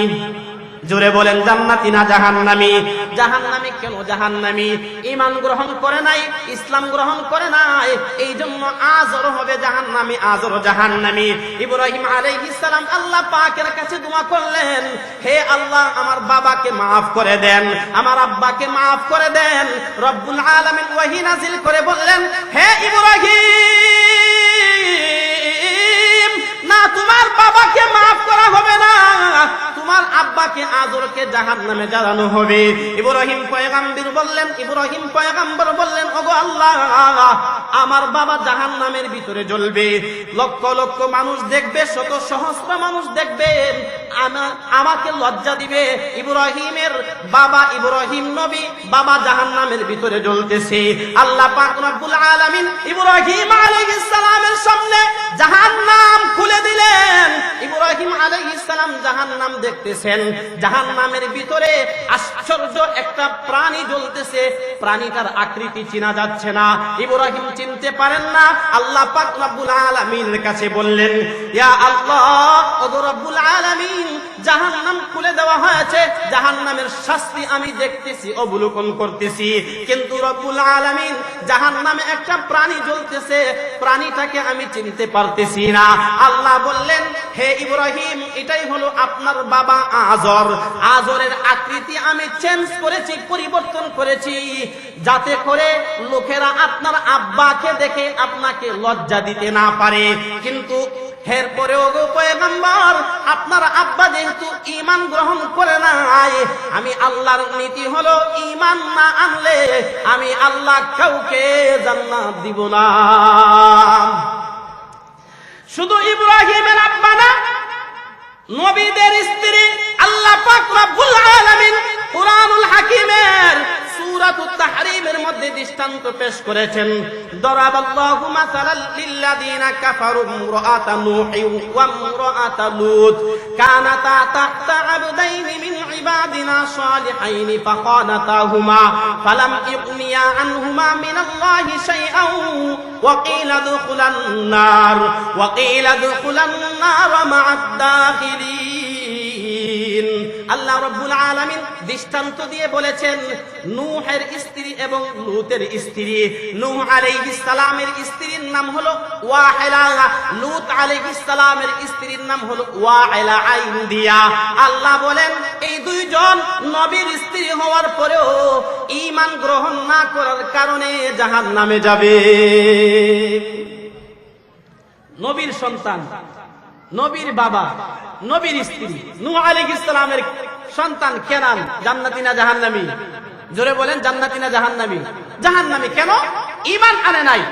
জোরে বলেন জান্নাতি না জাহান্নামী? জাহান্নামী কেন জাহান্নামী? ঈমান গ্রহণ করে নাই, ইসলাম গ্রহণ করে নাই, এই জন্য আজর হবে জাহান্নামী, আজর জাহান্নামী। ইব্রাহিম আলাইহিস সালাম আল্লাহ পাকের কাছে দোয়া করলেন, হে আল্লাহ আমার বাবাকে maaf করে দেন, আমার আব্বাকে maaf করে দেন। রব্বুল আলামিন ওহী নাযিল করে বললেন, হে ইব্রাহিম, না তোমার বাবাকে maaf করা হবে না, তোমার আব্বাকে আজরকে জাহান্নামে জ্বালানো হবে। ইব্রাহিম পয়গম্বর বললেন, ওগো আল্লাহ, আমার বাবা জাহান্নামের ভিতরে জ্বলবে, লক্ষ লক্ষ মানুষ দেখবে, শত সহস্র মানুষ দেখবে, আমাকে লজ্জা দিবে। ইব্রাহিমের বাবা ইব্রাহিম নবী, বাবা জাহান্নামের ভিতরে জ্বলতেছে। আল্লাহ পাক রব্বুল আলামিন ইব্রাহিম আলাইহিস সালামের সামনে জাহান্নাম খুলে দিলেন। ইব্রাহিম আলাইহিস সালাম জাহান্নাম দেখতেছেন, জাহান্নামের ভিতরে আশ্চর্য একটা প্রাণী জ্বলতেছে, প্রাণীটার আকৃতি চেনা যাচ্ছে না, ইব্রাহিম চিনতে পারেন না। আল্লাহ পাক রব্বুল আলামিনের কাছে বললেন, ইয়া আল্লাহ, ওগো রব্বুল আলামিন, জাহান্নাম খুলে দেওয়া হয়েছে, জাহান্নামের শাস্তি আমি দেখতেছি, অবলোকন করতেছি, কিন্তু রব্বুল আলামিন জাহান্নামে একটা প্রাণী জ্বলতেছে, প্রাণীটাকে আমি চিনতে পারতেছি না। আল্লাহ বললেন, হে ইব্রাহিম, এটাই হলো আপনার বাবা আজর, আজরের আকৃতি আমি চেঞ্জ করেছি, পরিবর্তন করেছি, যাতে করে লোকেরা আপনার আব্বাকে দেখে আপনাকে লজ্জা দিতে না পারে। কিন্তু এরপরেও গো পয়গম্বর, আপনার আব্বা যেহেতু ঈমান গ্রহণ করে নাই, আমি আল্লাহর নীতি হলো ঈমান না আনলে আমি আল্লাহ কাউকে জান্নাত দিব না। শুধু ইব্রাহিমের আব্বা না, নবীদের স্ত্রী আল্লাহ পাক রব্বুল আলামিন কুরআনুল হাকিমের সূরাতুত তাহরীমের মধ্যে দৃষ্টান্ত পেশ করেছেন। দরাবাল্লাহু মাসালাল লিল্লাযিনা কাফারু ইমরাআতা নূহি ওয়া ইমরাআতা লূত কানাতা তাহতা আবদাইনি মিন ইবাদিনা সালিহাইনি ফাখানাতাহুমা ফালাম ইগনিয়া আনহুমা মিনাল্লাহি শাইআন ওয়া কিলা দুখুলান নার মা'আদ দাখিলিন। আল্লাহ রাব্বুল আলামিন দৃষ্টান্ত দিয়ে বলেছেন, নূহের স্ত্রী এবং লূতের স্ত্রী। নূহ আলাইহিস সালামের স্ত্রীর নাম হলো ওয়াহিলা, লূত আলাইহিস সালামের স্ত্রীর নাম হলো ওয়াহিলা আইন দিয়া। আল্লাহ বলেন, এই দুইজন নবীর স্ত্রী হওয়ার পরেও ঈমান গ্রহণ না করার কারণে জাহান্নামে যাবে। নবীর সন্তান, নবীর বাবা, নবীর স্ত্রী, নূহ আলাইহিস সালামের সন্তান কেনান, জান্নাতি না জাহান্নামী? জোরে বলেন, জান্নাতি না জাহান্নামী? জাহান্নামী কেন? ঈমান আনে নাই।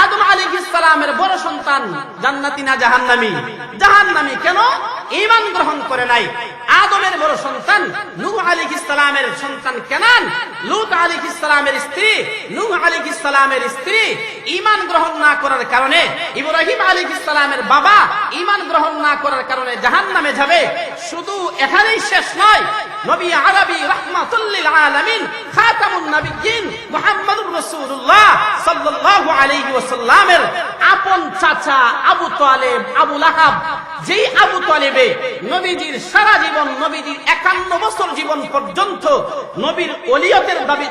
আদম আলাইহিস সালামের বড় সন্তান, জান্নাতি না জাহান্নামী? জাহান্নামী কেন? ঈমান গ্রহণ করে নাই। আদমের বড় সন্তান নূহ আলাইহিস সালামের সন্তান কেনান, লূত আলাইহিস সালামের স্ত্রী, নূহ আলাইহিস সালামের স্ত্রী ঈমান গ্রহণ না করার কারণে, ইব্রাহিম আলাইহিস সালামের বাবা ঈমান গ্রহণ না করার কারণে জাহান্নামে যাবে। শুধু এখানেই শেষ নয়, নবী আরবী রাহমাতুল লিল আলামিন খাতামুন নবিয়্যিন মুহাম্মদুর রাসূলুল্লাহ সাল্লাল্লাহু আলাইহি ওয়াসাল্লামের আপন চাচা আবু তালেব, আবু লাহাব, যেই আবু তালেবে নবীজির সারা জীবন, নবীজির 51 বছর জীবন পর্যন্ত নবীর ওলিয়তের দাবি,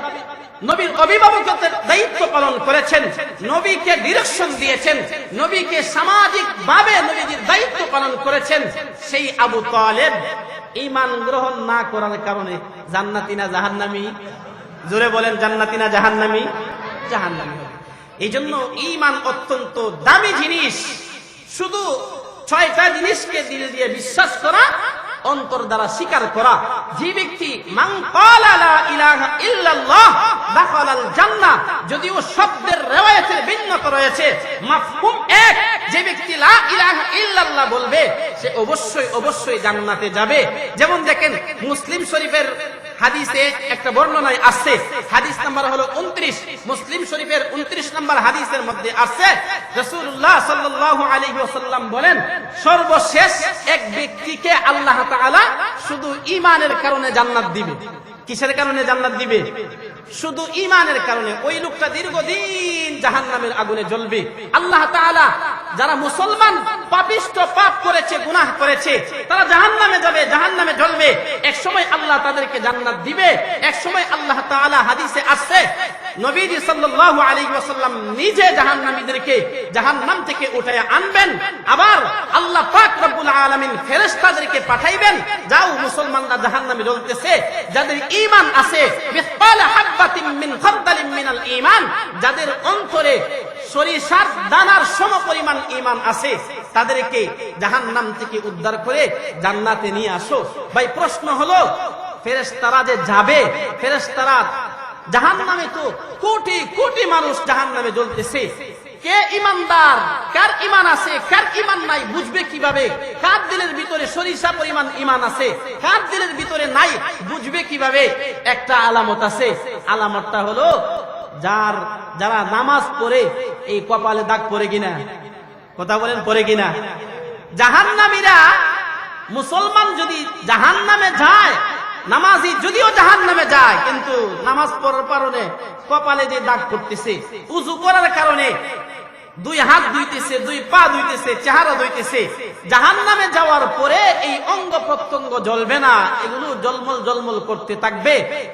নবীর অভিভাবকত্বের দায়িত্ব পালন করেছেন, নবীকে ডিরেকশন দিয়েছেন, নবীকে সামাজিক ভাবে নবীজির দায়িত্ব পালন করেছেন, সেই আবু তালেব ঈমান গ্রহণ না করার কারণে জান্নাতি না জাহান্নামী? জোরে বলেন, জান্নাতি না জাহান্নামী? জাহান্নামী। এই জন্য ঈমান অত্যন্ত দামি জিনিস। শুধু 6টা জিনিসকে দিল দিয়ে বিশ্বাস করা, অন্তর দ্বারা স্বীকার করা। যে ব্যক্তি মান ক্বালা লা ইলাহা ইল্লাল্লাহ দাখালাল জান্নাহ, যদিও শব্দের রিওয়ায়াতের ভিন্নতা রয়েছে, মাফহুম এক। যে ব্যক্তি লা ইলাহা ইল্লাল্লাহ বলবে সে অবশ্যই অবশ্যই জান্নাতে যাবে। যেমন দেখেন, মুসলিম শরীফের হাদিসে একটা বর্ণনায় আছে, হাদিস নাম্বার হলো 29, মুসলিম শরীফের 29 নম্বর হাদিসের মধ্যে আছে, রাসূলুল্লাহ সাল্লাল্লাহু আলাইহি ওয়াসাল্লাম বলেন, সর্বশেষ এক ব্যক্তিকে আল্লাহ তাআলা শুধু ঈমানের কারণে জান্নাত দিবে। কিসের কারণে জান্নাত দিবে? শুধু ঈমানের কারণে। ওই লোকটা দীর্ঘদিন জাহান্নামের আগুনে জ্বলবে। আল্লাহ তাআলা যারা মুসলমান পাপিষ্ট পাপ করেছে গুনাহ করেছে তারা জাহান্নামে যাবে জাহান্নামে জ্বলবে এক সময় আল্লাহ তাদেরকে জান্নাত দিবে এক সময় আল্লাহ তাআলা হাদিসে আসছে নবীজি সাল্লাল্লাহু আলাইহি ওয়াসাল্লাম নিজে জাহান্নামীদেরকে জাহান্নাম থেকে উঠায় আনবেন আবার আল্লাহ পাক রব্বুল আলামিন ফেরেশতাদেরকে পাঠাইবেন যাও মুসলমানরা জাহান্নামে জ্বলতেছে যাদের ঈমান আছে মিসকাল হাববাতিন মিন খারদালিন মিনাল ঈমান যাদের অন্তরে সরিষার দানার সমপরিমাণ ঈমান আছে তাদেরকে জাহান্নাম থেকে উদ্ধার করে জান্নাতে নিয়ে আসো ভাই প্রশ্ন হলো ফেরেশতারা যে যাবে ফেরেশতারা জাহান্নামে তো কোটি কোটি মানুষ জাহান্নামে জ্বলতেছে কে ঈমানদার কার ঈমান আছে কার ঈমান নাই বুঝবে কিভাবে কার দিলের ভিতরে সরিষা পরিমাণ ঈমান আছে কার দিলের ভিতরে নাই বুঝবে কিভাবে একটা আলামত আছে আলামতটা হলো যারা নামাজ পড়ে এই কপালে দাগ পড়ে কিনা কথা বলেন পড়ে কিনা জাহান্নামীরা মুসলমান যদি জাহান্নামে যায় নামাজি যদিও জাহান্নামে যায় কিন্তু নামাজ পড়ার কারণে কপালে যে দাগ পড়তেছে উযু করার কারণে দুই হাত ধুইতেছে দুই পা ধুইতেছে চেহারা ধুইতেছে জাহান্নামে যাওয়ার পরে এই অঙ্গ প্রত্যঙ্গ জ্বলবে না এগুলো জলমল জলমল করতে থাকবে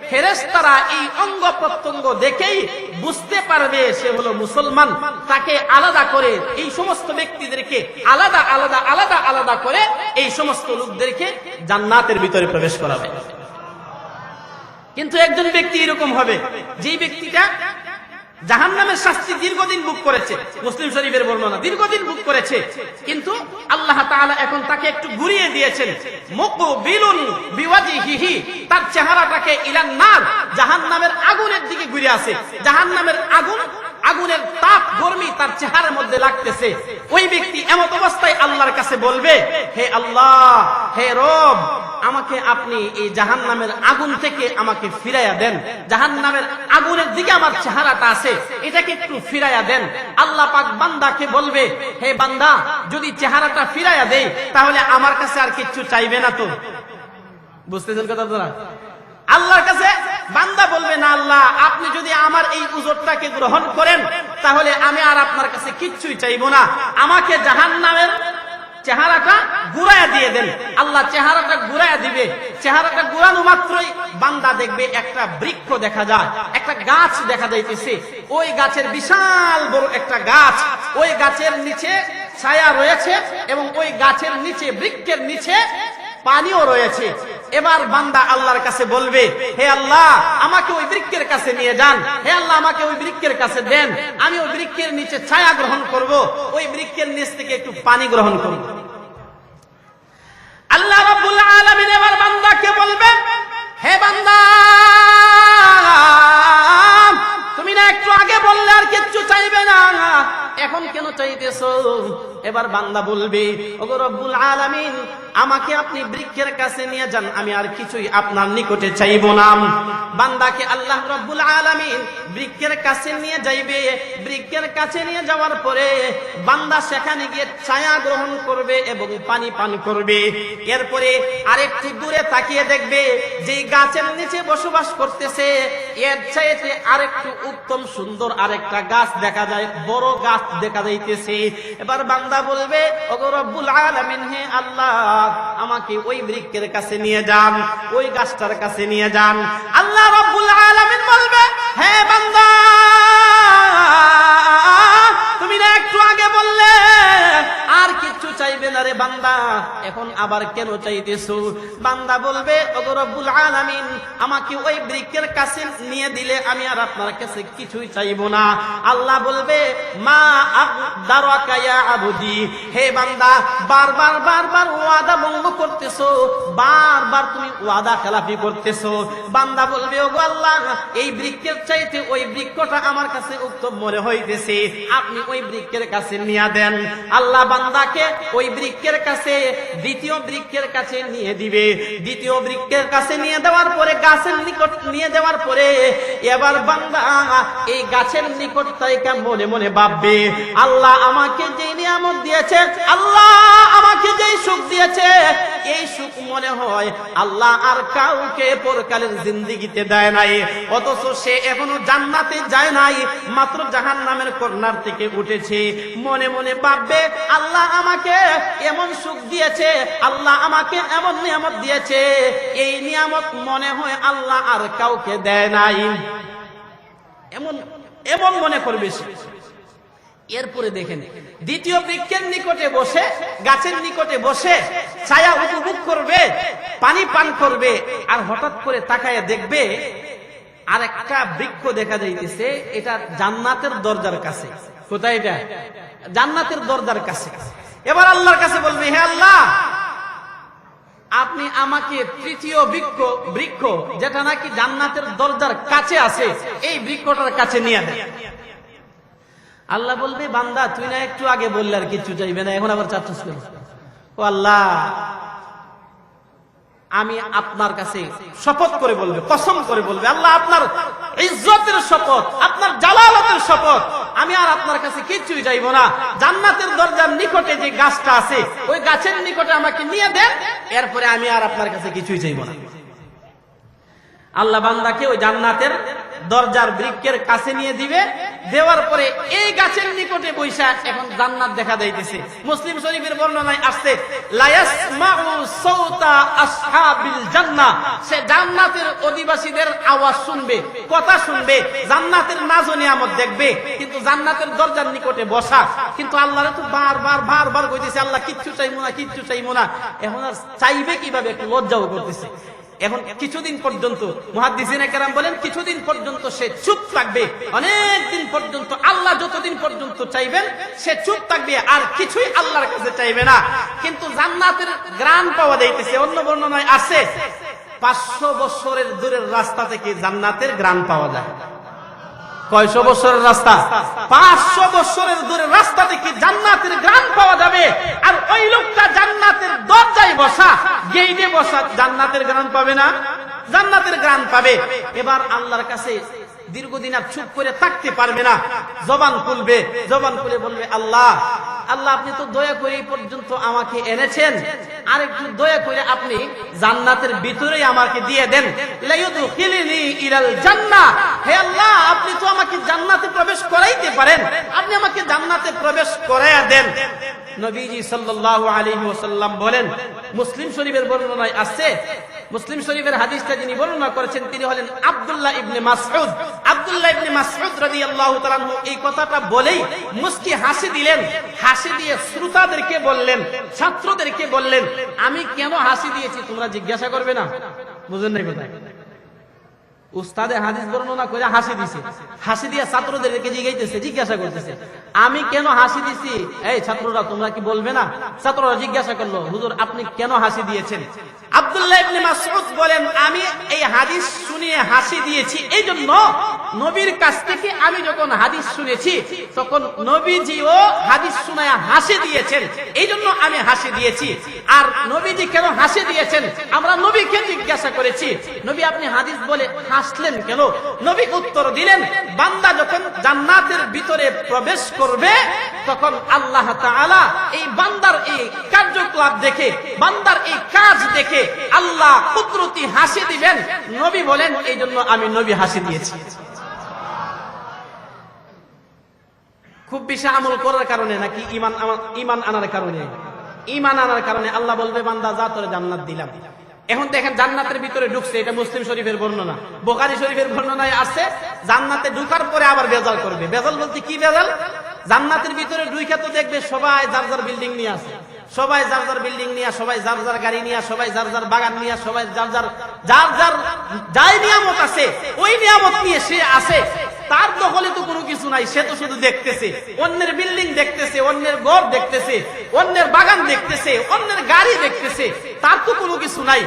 ফেরেশতারা এই অঙ্গ প্রত্যঙ্গ দেখেই বুঝতে পারবে সে হলো মুসলমান তাকে আলাদা করে এই সমস্ত ব্যক্তিদেরকে আলাদা আলাদা আলাদা আলাদা করে এই সমস্ত লোকদেরকে জান্নাতের ভিতরে প্রবেশ করাবে কিন্তু একজন ব্যক্তি এরকম হবে যে ব্যক্তিটা জাহান্নামের শাস্তি দীর্ঘদিন ভোগ করেছে মুসলিম শরীফের বর্ণনা দীর্ঘদিন ভোগ করেছে কিন্তু আল্লাহ তাআলা এখন তাকে একটু ঘুরিয়ে দিয়েছেন মুকবিলুন বিওয়াজহিহি তার চেহারাটাকে ইলান নার জাহান্নামের আগুনের দিকে ঘুরে আছে জাহান্নামের আগুনের তাপ গরমি তার চেহারার মধ্যে লাগতেছে ওই ব্যক্তি এমন অবস্থায় আল্লাহর কাছে বলবে হে আল্লাহ হে রব আমাকে আপনি এই জাহান্নামের আগুন থেকে আমাকে ফিরাইয়া দেন জাহান্নামের আগুনের দিকে আমার চেহারাটা আছে এটাকে একটু ফিরাইয়া দেন আল্লাহ পাক বান্দাকে বলবে হে বান্দা যদি চেহারাটা ফিরাইয়া দেই তাহলে আমার কাছে আর কিছু চাইবে না তো বুঝতেছেন কথা আপনারা আল্লাহর কাছে বান্দা বলবে না আল্লাহ আপনি যদি আমার এই উজরটাকে গ্রহণ করেন তাহলে আমি আর আপনার কাছে কিচ্ছুই চাইবো না আমাকে জাহান্নামের চেহারাটা ঘুরাইয়া দিয়ে দেন আল্লাহ চেহারাটা ঘুরাইয়া দিবে চেহারাটা ঘুরানো মাত্রই বান্দা দেখবে একটা বৃক্ষ দেখা যায় একটা গাছ দেখা যাইতেছে ওই গাছের বিশাল বড় একটা গাছ ওই গাছের নিচে ছায়া রয়েছে এবং ওই গাছের নিচে বৃক্ষের নিচে পানিও রয়েছে এবার বান্দা আল্লাহর কাছে বলবে হে আল্লাহ আমাকে ওই বৃক্ষের কাছে নিয়ে যান হে আল্লাহ আমাকে ওই বৃক্ষের কাছে দেন আমি ওই বৃক্ষের নিচে ছায়া গ্রহণ করব ওই বৃক্ষের নিচ থেকে একটু পানি গ্রহণ করব আল্লাহ রাব্বুল আলামিন এবার বান্দাকে বলবেন হে বান্দা তুমি না একটু আগে বললে আর কিচ্ছু চাইবে না এখন কেন চাইতেছো এবার বান্দা বলবে ওগো রব্বুল আলামিন আমাকে আপনি বৃক্ষের কাছে নিয়ে যান আমি আর কিছুই আপনার নিকটে চাইবো না বান্দাকে আল্লাহ রব্বুল আলামিন বৃক্ষের কাছে নিয়ে যাইবে বৃক্ষের কাছে নিয়ে যাওয়ার পরে বান্দা সেখানে গিয়ে ছায়া গ্রহণ করবে এবং পানি পান করবে এরপরে আরেকটু দূরে তাকিয়ে দেখবে যে গাছের নিচে বসবাস করতেছে এর চাইতে আরেকটু উত্তম সুন্দর আরেকটা গাছ দেখা যায় বড় গাছ দেখা যাইতেছে এবার বান্দা বলবে ওগো রব্বুল আলামিন হে আল্লাহ আমাকে ওই বৃক্ষের কাছে নিয়ে যান ওই গাছটার কাছে নিয়ে যান আল্লাহ রব্বুল আলামিন বলবে হে বান্দা তুমি না একটু আগে বললে আর কিচ্ছু চাইবে না রে বান্দা এখন আবার কেন চাইতেছো বান্দা বলবে ওগো রব্বুল আলামিন আমাকে ওই বৃক্ষের কাছে নিয়ে দিলে আমি আর আপনার কাছে কিছুই চাইবো না আল্লাহ বলবে মা আকদারাকা ইয়া আবদি হে বান্দা বারবার বারবার ওয়াদা ভঙ্গ করতেছো বারবার তুমি ওয়াদা খেলাফি করতেছো বান্দা বলবে ওগো আল্লাহ এই বৃক্ষের চাইতে ওই বৃক্ষটা আমার কাছে উত্তম মনে হইতেছে আপনি ওই বৃক্ষের কাছে নিয়ে দেন আল্লাহ বান্দাকে ওই বৃক্ষের কাছে দ্বিতীয় বৃক্ষের কাছে নিয়ে দিবে দ্বিতীয় বৃক্ষের কাছে নিয়ে দেওয়ার পরে গাছের নিকট নিয়ে দেওয়ার পরে এবার বান্দা এই গাছের নিকট থেকে মনে মনে ভাববে আল্লাহ আমাকে যে নিয়ামত দিয়েছে আল্লাহ আমাকে যে সুখ দিয়েছে এই সুখ মনে হয় আল্লাহ আর কাউকে পরকালের জিন্দেগিতে দেয় নাই। অথচ সে এখনো জান্নাতে যায় নাই, মাত্র জাহান্নামের কর্নার থেকে উঠেছে। মনে মনে ভাববে আল্লাহ আমাকে এমন সুখ দিয়েছে, আল্লাহ আমাকে এমন নিয়ামত দিয়েছে, এই নিয়ামত মনে হয় আল্লাহ আর কাউকে দেয় নাই, এমন এমন মনে করবে সে। এরপরে দেখেন দ্বিতীয় বৃক্ষের নিকটে বসে, গাছের নিকটে বসে ছায়া উপভোগ করবে, পানি পান করবে, আর হঠাৎ করে তাকায় দেখবে আর একটা বৃক্ষ দেখা যাইতেছে, এটা জান্নাতের দরজার কাছে। কোথায় এটা? জান্নাতের দরজার কাছে। এবার আল্লাহর কাছে বলবে, হে আল্লাহ, আপনি আমাকে তৃতীয় বৃক্ষ যেটা নাকি জান্নাতের দরজার কাছে আছে, এই বৃক্ষটার কাছে নিয়ে দেন। আল্লাহ বলবে, বান্দা তুই না একটু আগে বললে আর কিছু চাইবে না, এখন আবার চাচ্ছিস কেন? ও আল্লাহ, আমি আপনার কাছে শপথ করে বলবে, কসম করে বলবে, আল্লাহ আপনার ইজ্জতের শপথ, আপনার জালালতের শপথ, আমি আর আপনার কাছে কিছুই চাইবো না। জান্নাতের দরজার নিকটে যে গাছটা আছে, ওই গাছের নিকটে আমাকে নিয়ে দেন, এরপরে আমি আর আপনার কাছে কিছুই চাইবো না। আল্লাহ বান্দাকে ওই জান্নাতের দরজার বৃক্ষের কাছে নিয়ে দিবে। দেওয়ার পরে এই গাছের নিকটে বৈশা এখন জান্নাত দেখা যাইতেছে। মুসলিম শরীফের বর্ণনায় আসছে, লা ইয়াসমাউ সাউতা আসহাবিল জান্নাহ, সে জান্নাতের অধিবাসীদের আওয়াজ শুনবে, কথা শুনবে, জান্নাতের নাজ ও নিয়ামত দেখবে, কিন্তু জান্নাতের দরজার নিকটে বসা। কিন্তু আল্লাহরে তো বারবার কইতেছে, আল্লাহ কিচ্ছু চাইবো না, কিচ্ছু চাইবো না। এখন আর চাইবে কিভাবে, একটু লজ্জাও করতেছে। এখন কিছুদিন পর্যন্ত মুহাদ্দিসিনে কেরাম বলেন, কিছুদিন পর্যন্ত সে চুপ থাকবে, অনেক দিন পর্যন্ত, আল্লাহ যতদিন পর্যন্ত চাইবেন সে চুপ থাকবে, আর কিছুই আল্লাহর কাছে চাইবে না। কিন্তু জান্নাতের গ্রাণ পাওয়া যাইতেছে। অন্য বর্ণনায় আছে 500 বছরের দূরের রাস্তা থেকে জান্নাতের গ্রাণ পাওয়া যায়। কয়শো বছরের রাস্তা? 500 বছরের দূরের রাস্তা থেকে জান্নাতের গ্রাণ পাওয়া যাবে। আর ওই লোকটা জান্নাতের দরজায় বসা, গেইটে বসা, জান্নাতের গ্রাণ পাবে না? জান্নাতের গ্রাণ পাবে। এবার আল্লাহর কাছে দীর্ঘদিন আর চুপ করে থাকতে পারবে না, জবান খুলবে, জবান খুলে বলবে, আল্লাহ, আল্লাহ আপনি তো দয়া করে এই পর্যন্ত আমাকে এনেছেন, আর একটু দয়া করে আপনি জান্নাতের ভিতরেই আমাকে দিয়ে দেন। লাইয়ুদখিলনি ইলাল জান্নাহ, হে আল্লাহ, আপনি তো আমাকে জান্নাতে প্রবেশ করাইতে পারেন, আপনি আমাকে জান্নাতে প্রবেশ করায়া দেন। নবীজি সাল্লাল্লাহু আলাইহি ওয়াসাল্লাম বলেন, মুসলিম শরীফের বর্ণনায় আছে, মুসলিম শরীফের হাদিসটা যিনি বর্ণনা করেছেন তিনি হলেন আব্দুল্লাহ ইবনে মাসউদ। আব্দুল্লাহ ইবনে মাসউদ রাদিয়াল্লাহু তাআলা আনহু এই কথাটা বলেই মুস্কি হাসি দিলেন। হাসি দিয়ে শ্রোতাদেরকে বললেন, ছাত্রদেরকে বললেন, আমি কেন হাসি দিয়েছি তোমরা জিজ্ঞাসা করবে না? বুঝেন নাই কথা? উস্তাদে হাদিস বর্ণনা করে হাসি দিছে, হাসি দিয়ে ছাত্রদেরকে জিজ্ঞাসা করতেছে, আমি কেন হাসি দিছি? এই ছাত্ররা তোমরা কি বলবে না? ছাত্ররা জিজ্ঞাসা করলো, হুজুর আপনি কেন হাসি দিয়েছেন? আব্দুল্লাহ ইবনে মাসউদ বলেন, আমি এই হাদিস শুনিয়ে হাসি দিয়েছি এই জন্য, নবীর কাছ থেকে আমি যখন হাদিস শুনেছি তখন নবীজিও হাদিস শুনায়া হাসি দিয়েছেন, এই জন্য আমি হাসি দিয়েছি। আর নবীজি কেন হাসি দিয়েছেন আমরা নবীকে জিজ্ঞাসা করেছি, নবী আপনি হাদিস বলে হাসলেন কেন? নবী উত্তর দিলেন, বান্দা যখন জান্নাতের ভিতরে প্রবেশ করবে তখন আল্লাহ তাআলা এই বান্দার এই কার্যকলাপ দেখে, বান্দার এই কাজ দেখে আল্লাহ কুদরতি হাসি দিবেন। নবী বলেন, এই জন্য আমি নবী হাসি দিয়েছি। খুব বেশি আমল করার কারণে নাকি ঈমান আনার কারণে? ঈমান আনার কারণে আল্লাহ বলবে, বান্দা যা তোরে জান্নাত দিলাম। এখন দেখেন জান্নাতের ভিতরে ঢুকছে, এটা মুসলিম শরীফের বর্ণনা। বুখারী শরীফের বর্ণনায় আছে, জান্নাতে ঢুকার পরে আবার বেজাল করবে। বেজাল বলতে কি বেজাল? জান্নাতের ভিতরে ঢুকে তো দেখবে সবাই যার যার বিল্ডিং নিয়ে আছে, সবাই যার যার বিল্ডিং নিয়ে, সবাই যার যার গাড়ি নিয়ে, সবাই যার যার বাগান নিয়ে, সবাই যার যার যাই নিয়ামত আছে ওই নিয়ামত নিয়ে সে আছে। তার দখলে তো কোনো কিছু নাই, সে তো শুধু দেখতেছে, অন্যের বিল্ডিং দেখতেছে, অন্যের ঘর দেখতেছে, অন্যের বাগান দেখতেছে, অন্যের গাড়ি দেখতেছে, তার তো কোনো কিছু নাই।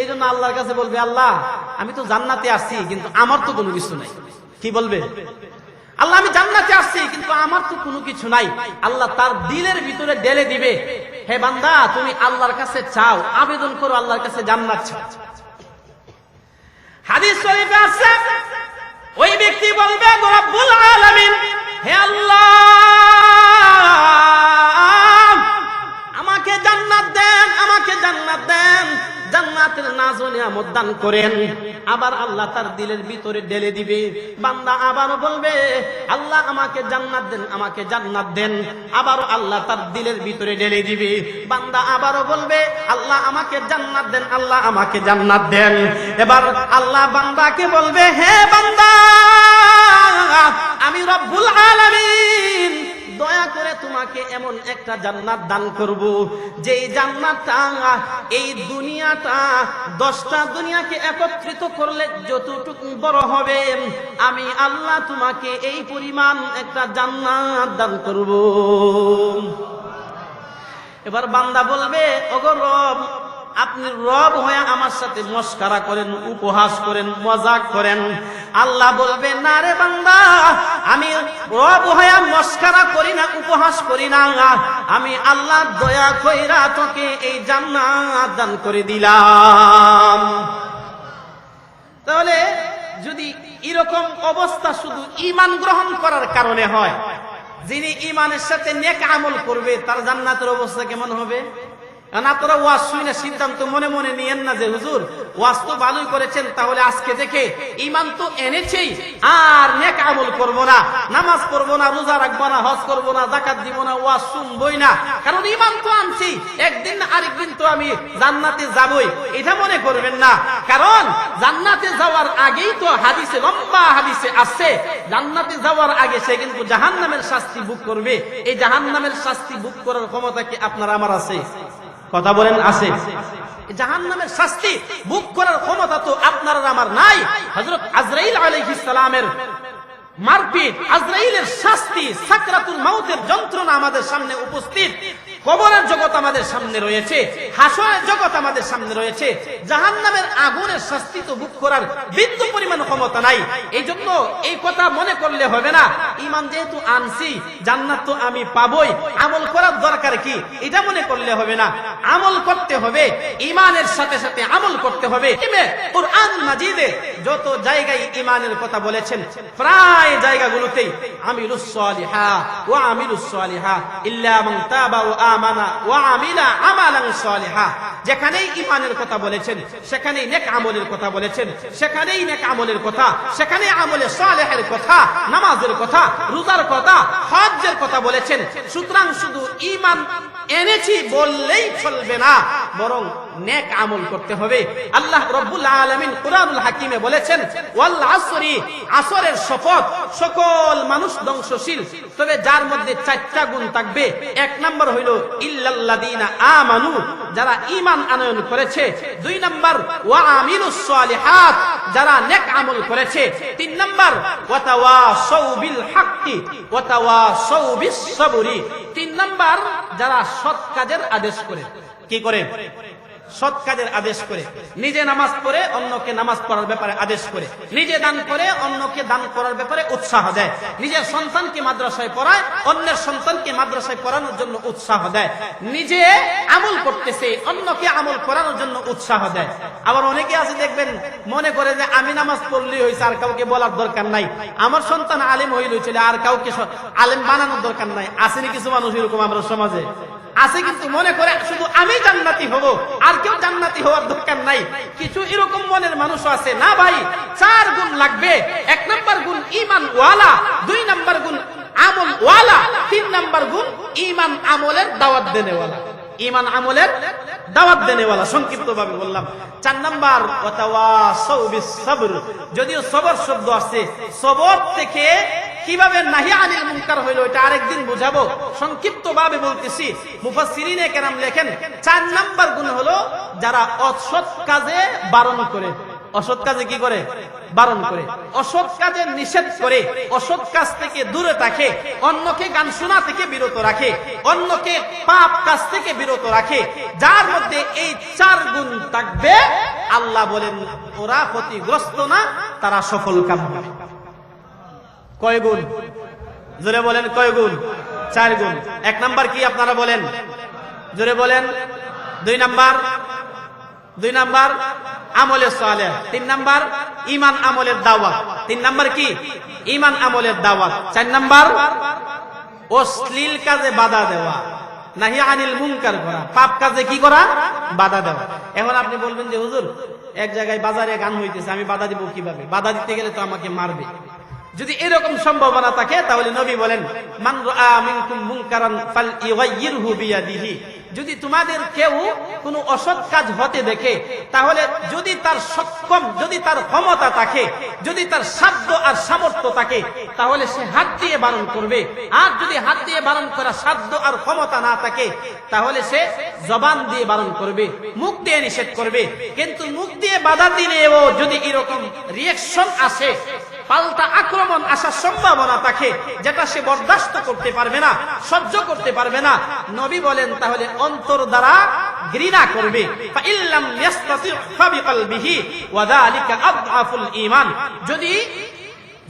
এই জন্য আল্লাহর কাছে বলবে, আল্লাহ আমি তো জান্নাতে আসছি কিন্তু আমার তো কোনো কিছু নাই। কি বলবে? আল্লাহ আমি জান্নাতে আসছি কিন্তু আমার তো কোনো কিছু নাই। আল্লাহ তার দিলের ভিতরে ঢেলে দিবে, হে বান্দা তুমি আল্লাহর কাছে চাও, আবেদন করো, আল্লাহর কাছে জান্নাত চাও। হাদিস শরীফে আছে, ওই ব্যক্তি বলবে, রব্বুল আলামিন, হে আল্লাহ আমাকে জান্নাত জান্নাত দেন, আমাকে জান্নাত দেন, জান্নাতের নাজ ও নিয়ামত দান করেন। আবার আল্লাহ তার দিলের ভিতরে ঢেলে দিবে। বান্দা আবারও বলবে আল্লাহ আমাকে জান্নাত দেন, আমাকে জান্নাত দেন। আবারও আল্লাহ তার দিলের ভিতরে ঢেলে দিবে। বান্দা আবারও বলবে আল্লাহ আমাকে জান্নাত দেন, আল্লাহ আমাকে জান্নাত দেন। এবার আল্লাহ বান্দাকে বলবে হে বান্দা, আমি রব্বুল আলামিন দয়া করে তোমাকে এমন একটা জান্নাত দান করব, যেই জান্নাতটা এই দুনিয়াটা 10টা দুনিয়াকে একত্রিত করলে যতটুকু বড় হবে, আমি আল্লাহ তোমাকে এই পরিমাণ একটা জান্নাত দান করব। এবার বান্দা বলবে ওগো রব, আপনি রব হয়ে আমার সাথে মস্কারা করেন, উপহাস করেন, মজাক করেন। আল্লাহ বলবে না রে বান্দা, আমি রব হয়ে মস্কারা করি না, উপহাস করি না, আমি আল্লাহ দয়া কইরা তোকে এই জান্নাত দান করে দিলাম। তাহলে যদি এরকম অবস্থা শুধু ঈমান গ্রহণ করার কারণে হয়, যিনি ঈমানের সাথে নেক আমল করবে তার জান্নাতের অবস্থা কেমন হবে? আপনারা ওয়াজ শুনে সিদ্ধান্ত মনে মনে নিয়েন না যে হুজুর ওয়াজ তো ভালোই করেছেন, তাহলে আজকে থেকে ঈমান তো এনেছেই, আর নেক আমল করব না, নামাজ পড়বো না, রোজা রাখবো না, হজ করবো না, যাকাত দিব না, ওয়াজ শুনবই না, কারণ ঈমান তো আনছি, একদিন না আরেকদিন তো আমি জান্নাতে যাবই, এটা মনে করবেন না। কারণ জান্নাতে যাওয়ার আগেই তো হাদিসে, লম্বা হাদিসে আছে, জান্নাতে যাওয়ার আগে সে কিন্তু জাহান্নামের শাস্তি ভোগ করবে। এই জাহান্নামের শাস্তি ভোগ করার ক্ষমতা কি আপনার আমার আছে? কথা বলেন আছে? জাহান্নামের শাস্তি ভোগ করার ক্ষমতা তো আপনার আমার নাই। হযরত আজরাইল আলাইহিস সালামের মারপিট, আজরাইলের শাস্তি, সাকরাতুল মাউতের যন্ত্রণা আমাদের সামনে উপস্থিত, কবরের জগৎ আমাদের সামনে রয়েছে, হাসরের জগৎ আমাদের সামনে রয়েছে। জাহান্নামের আগুনের শাস্তি তো ভোগ করার বিন্দু পরিমাণ ক্ষমতা নাই। এই জন্য এই কথা মনে করলে হবে না ঈমান যেহেতু আনছি জান্নাত তো আমি পাবই, আমল করার দরকার কি, এটা মনে করলে হবে না। আমল করতে হবে, ঈমানের সাথে সাথে আমল করতে হবে। কুরআন মাজিদে যত জায়গায় ঈমানের কথা বলেছেন, প্রায় জায়গাগুলোতেই আমিলুস সালিহা ওয়া আমিলুস সালিহা ইল্লা মান তাবা ওয়া আমানা ওয়া আমিলা আমালান সালিহা, যেখানেই ঈমানের কথা বলেছেন সেখানেই নেক আমলের কথা বলেছেন, সেখানেই নেক আমলের কথা, সেখানেই আমলে সালেহের কথা, নামাজের কথা, রোজার কথা, হজ্জের কথা বলেছেন। সুতরাং শুধু ঈমান এনেছি বললেই চলবে না, বরং নেক আমল করতে হবে। আল্লাহ রাব্বুল আলামিন কুরআনুল হাকিমে বলেছেন ওয়াল আসরি, আসরের শপথ, সকল মানুষ ধ্বংসশীল, তবে যার মধ্যে 4টা গুণ থাকবে। 1 নাম্বার হইল ইল্লাল্লাযীনা আমানু, যারা ঈমান আনয়ন করেছে। 2 নাম্বার ওয়া আমিলুস সালিহাত, যারা নেক আমল করেছে। 3 নাম্বার ওয়া তাওয়াসাউ বিল হাক্কি ওয়া তাওয়াসাউ বিস সাবরি, 3 নাম্বার যারা সৎ কাজের আদেশ করে। কি করে? সৎ কাজের আদেশ করে। নিজে নামাজ পড়ে অন্যকে নামাজ পড়ার ব্যাপারে আদেশ করে, নিজে দান করে অন্যকে দান করার ব্যাপারে উৎসাহ দেয়, নিজের সন্তানকে মাদ্রাসায় পড়ায়, অন্যের সন্তানকে মাদ্রাসায় পড়ানোর জন্য উৎসাহ দেয়, নিজে আমল করতেছে অন্যকে আমল করানোর জন্য উৎসাহ দেয়। আবার অনেকে আছে দেখবেন মনে করে যে আমি নামাজ পড়লেই হয়েছে, আর কাউকে বলার দরকার নাই, আমার সন্তান আলেম হইলেই চলে, আর কাউকে আলেম বানানোর দরকার নাই। আসেনি কিছু মানুষ এরকম আমরা সমাজে আছে, কিন্তু মনে করে শুধু আমি জান্নাতি হব, আর কেউ জান্নাতি হওয়ার দরকার নাই। কিছু এরকম মনের মানুষ আছে। না ভাই, 4 গুণ লাগবে। 1 নাম্বার গুণ ঈমান ওয়ালা, 2 নাম্বার গুণ আমল ওয়ালা, 3 নাম্বার গুণ ঈমান আমলের দাওয়াত দেনেওয়ালা। ঈমান আমলের দাওয়াত দেনেওয়ালা সংক্ষিপ্ত ভাবে বললাম। 4 নাম্বার ওয়া তাওয়াসাউ বিস সাবর, যদিও সবর শব্দ আছে, সবর থেকে কিভাবে নাহি আনিল মুনকার হইল এটা আরেকদিন বুঝাবো, সংক্ষিপ্ত ভাবে বলতেছি। মুফাসসিরিনে কেরাম লেখেন 4 নাম্বার গুণ হলো যারা অসৎ কাজে বারণ করে। অসৎ কাজে কি করে? বারণ করে। অসৎ কাজে নিষেধ করে, অসৎ কাজ থেকে দূরে থাকে, অন্যকে গান শোনা থেকে বিরত রাখে, অন্যকে পাপ কাজ থেকে বিরত রাখে। যার মধ্যে এই 4 গুণ থাকবে, আল্লাহ বলেন ওরা ক্ষতিগ্রস্ত না, তারা সফল কাম হবে। কয় গুণ? জোরে বলেন কয় গুণ? 4 গুণ। 1 নাম্বার কি আপনারা বলেন? জোরে বলেন। 2 নাম্বার আমলে সালেহ। 3 নাম্বার ঈমান আমলের দাওয়াত। 3 নাম্বার কি? ঈমান আমলের দাওয়াত। 4 নাম্বার অশ্লীল কাজে বাধা দেওয়া। নাহি আনিল মুনকার করা, পাপ কাজে কি করা? বাধা দেওয়া। এখন আপনি বলবেন যে হুজুর এক জায়গায় বাজারে গান হইতেছে, আমি বাধা দিব কিভাবে? বাধা দিতে গেলে তো আমাকে মারবে। যদি এরকম সম্ভাবনা থাকে তাহলে নবী বলেন মান রাআ মিনকুম মুনকারান ফালইগাইয়িরহু বিয়াদিহি, যদি তোমাদের কেউ কোনো অসৎ কাজ হতে দেখে তাহলে যদি তার সক্ষম, যদি তার ক্ষমতা থাকে, যদি তার সাধ্য আর সামর্থ্য থাকে তাহলে সে হাত দিয়ে বারণ করবে। আর যদি হাত দিয়ে বারণ করা সাধ্য আর ক্ষমতা না থাকে তাহলে সে জবান দিয়ে বারণ করবে, মুখ দিয়ে নিষেধ করবে। কিন্তু মুখ দিয়ে বাধা দিলেও যদি এরকম রিঅ্যাকশন আসে, পাল্টা আক্রমণ আসার সম্ভাবনা থাকে যেটা সে বরদাস্ত করতে পারবে না, সহ্য করতে পারবে না, নবী বলেন তাহলে অন্তর দ্বারা ঘৃণা করবে। ফাইল্লাম ইয়াস্তাতি ফাবিকলবিহি ওয়া যালিকা আযআফুল ঈমান, যদি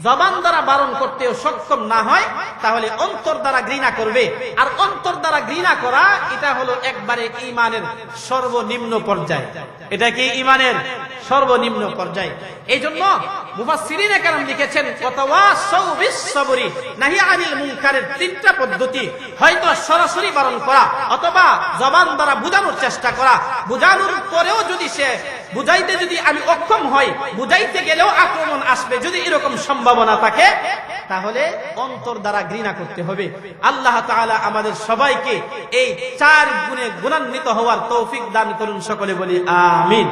জবান দ্বারা বারণ করতেও সক্ষম না হয় তাহলে অন্তর দ্বারা ঘৃণা করবে। আর অন্তর দ্বারা ঘৃণা করা এটা হলো একবারে ঈমানের সর্বনিম্ন পর্যায়। এটা কি ঈমানের সর্বনিম্ন পর্যায়? এই জন্য মুফাসসিরিনে কেরাম লিখেছেন ওয়াতাওয়াসাউ বিস-সাবরি নাহি আনিল মুনকারের তিনটা পদ্ধতি, হয়তো সরাসরি বারণ করা অথবা জবান দ্বারা বুঝানোর চেষ্টা করা, বুঝানোর পরেও যদি সে বুঝাইতে যদি আমি অক্ষম হই, বুঝাইতে গেলেও আক্রমণ আসবে, যদি এরকম সম্ভাবনা থাকে তাহলে অন্তর দ্বারা ঘৃণা করতে হবে। আল্লাহ তাআলা আমাদের সবাইকে এই চার গুণে গুণান্বিত হওয়ার তৌফিক দান করুন, সকলে বলি আমিন।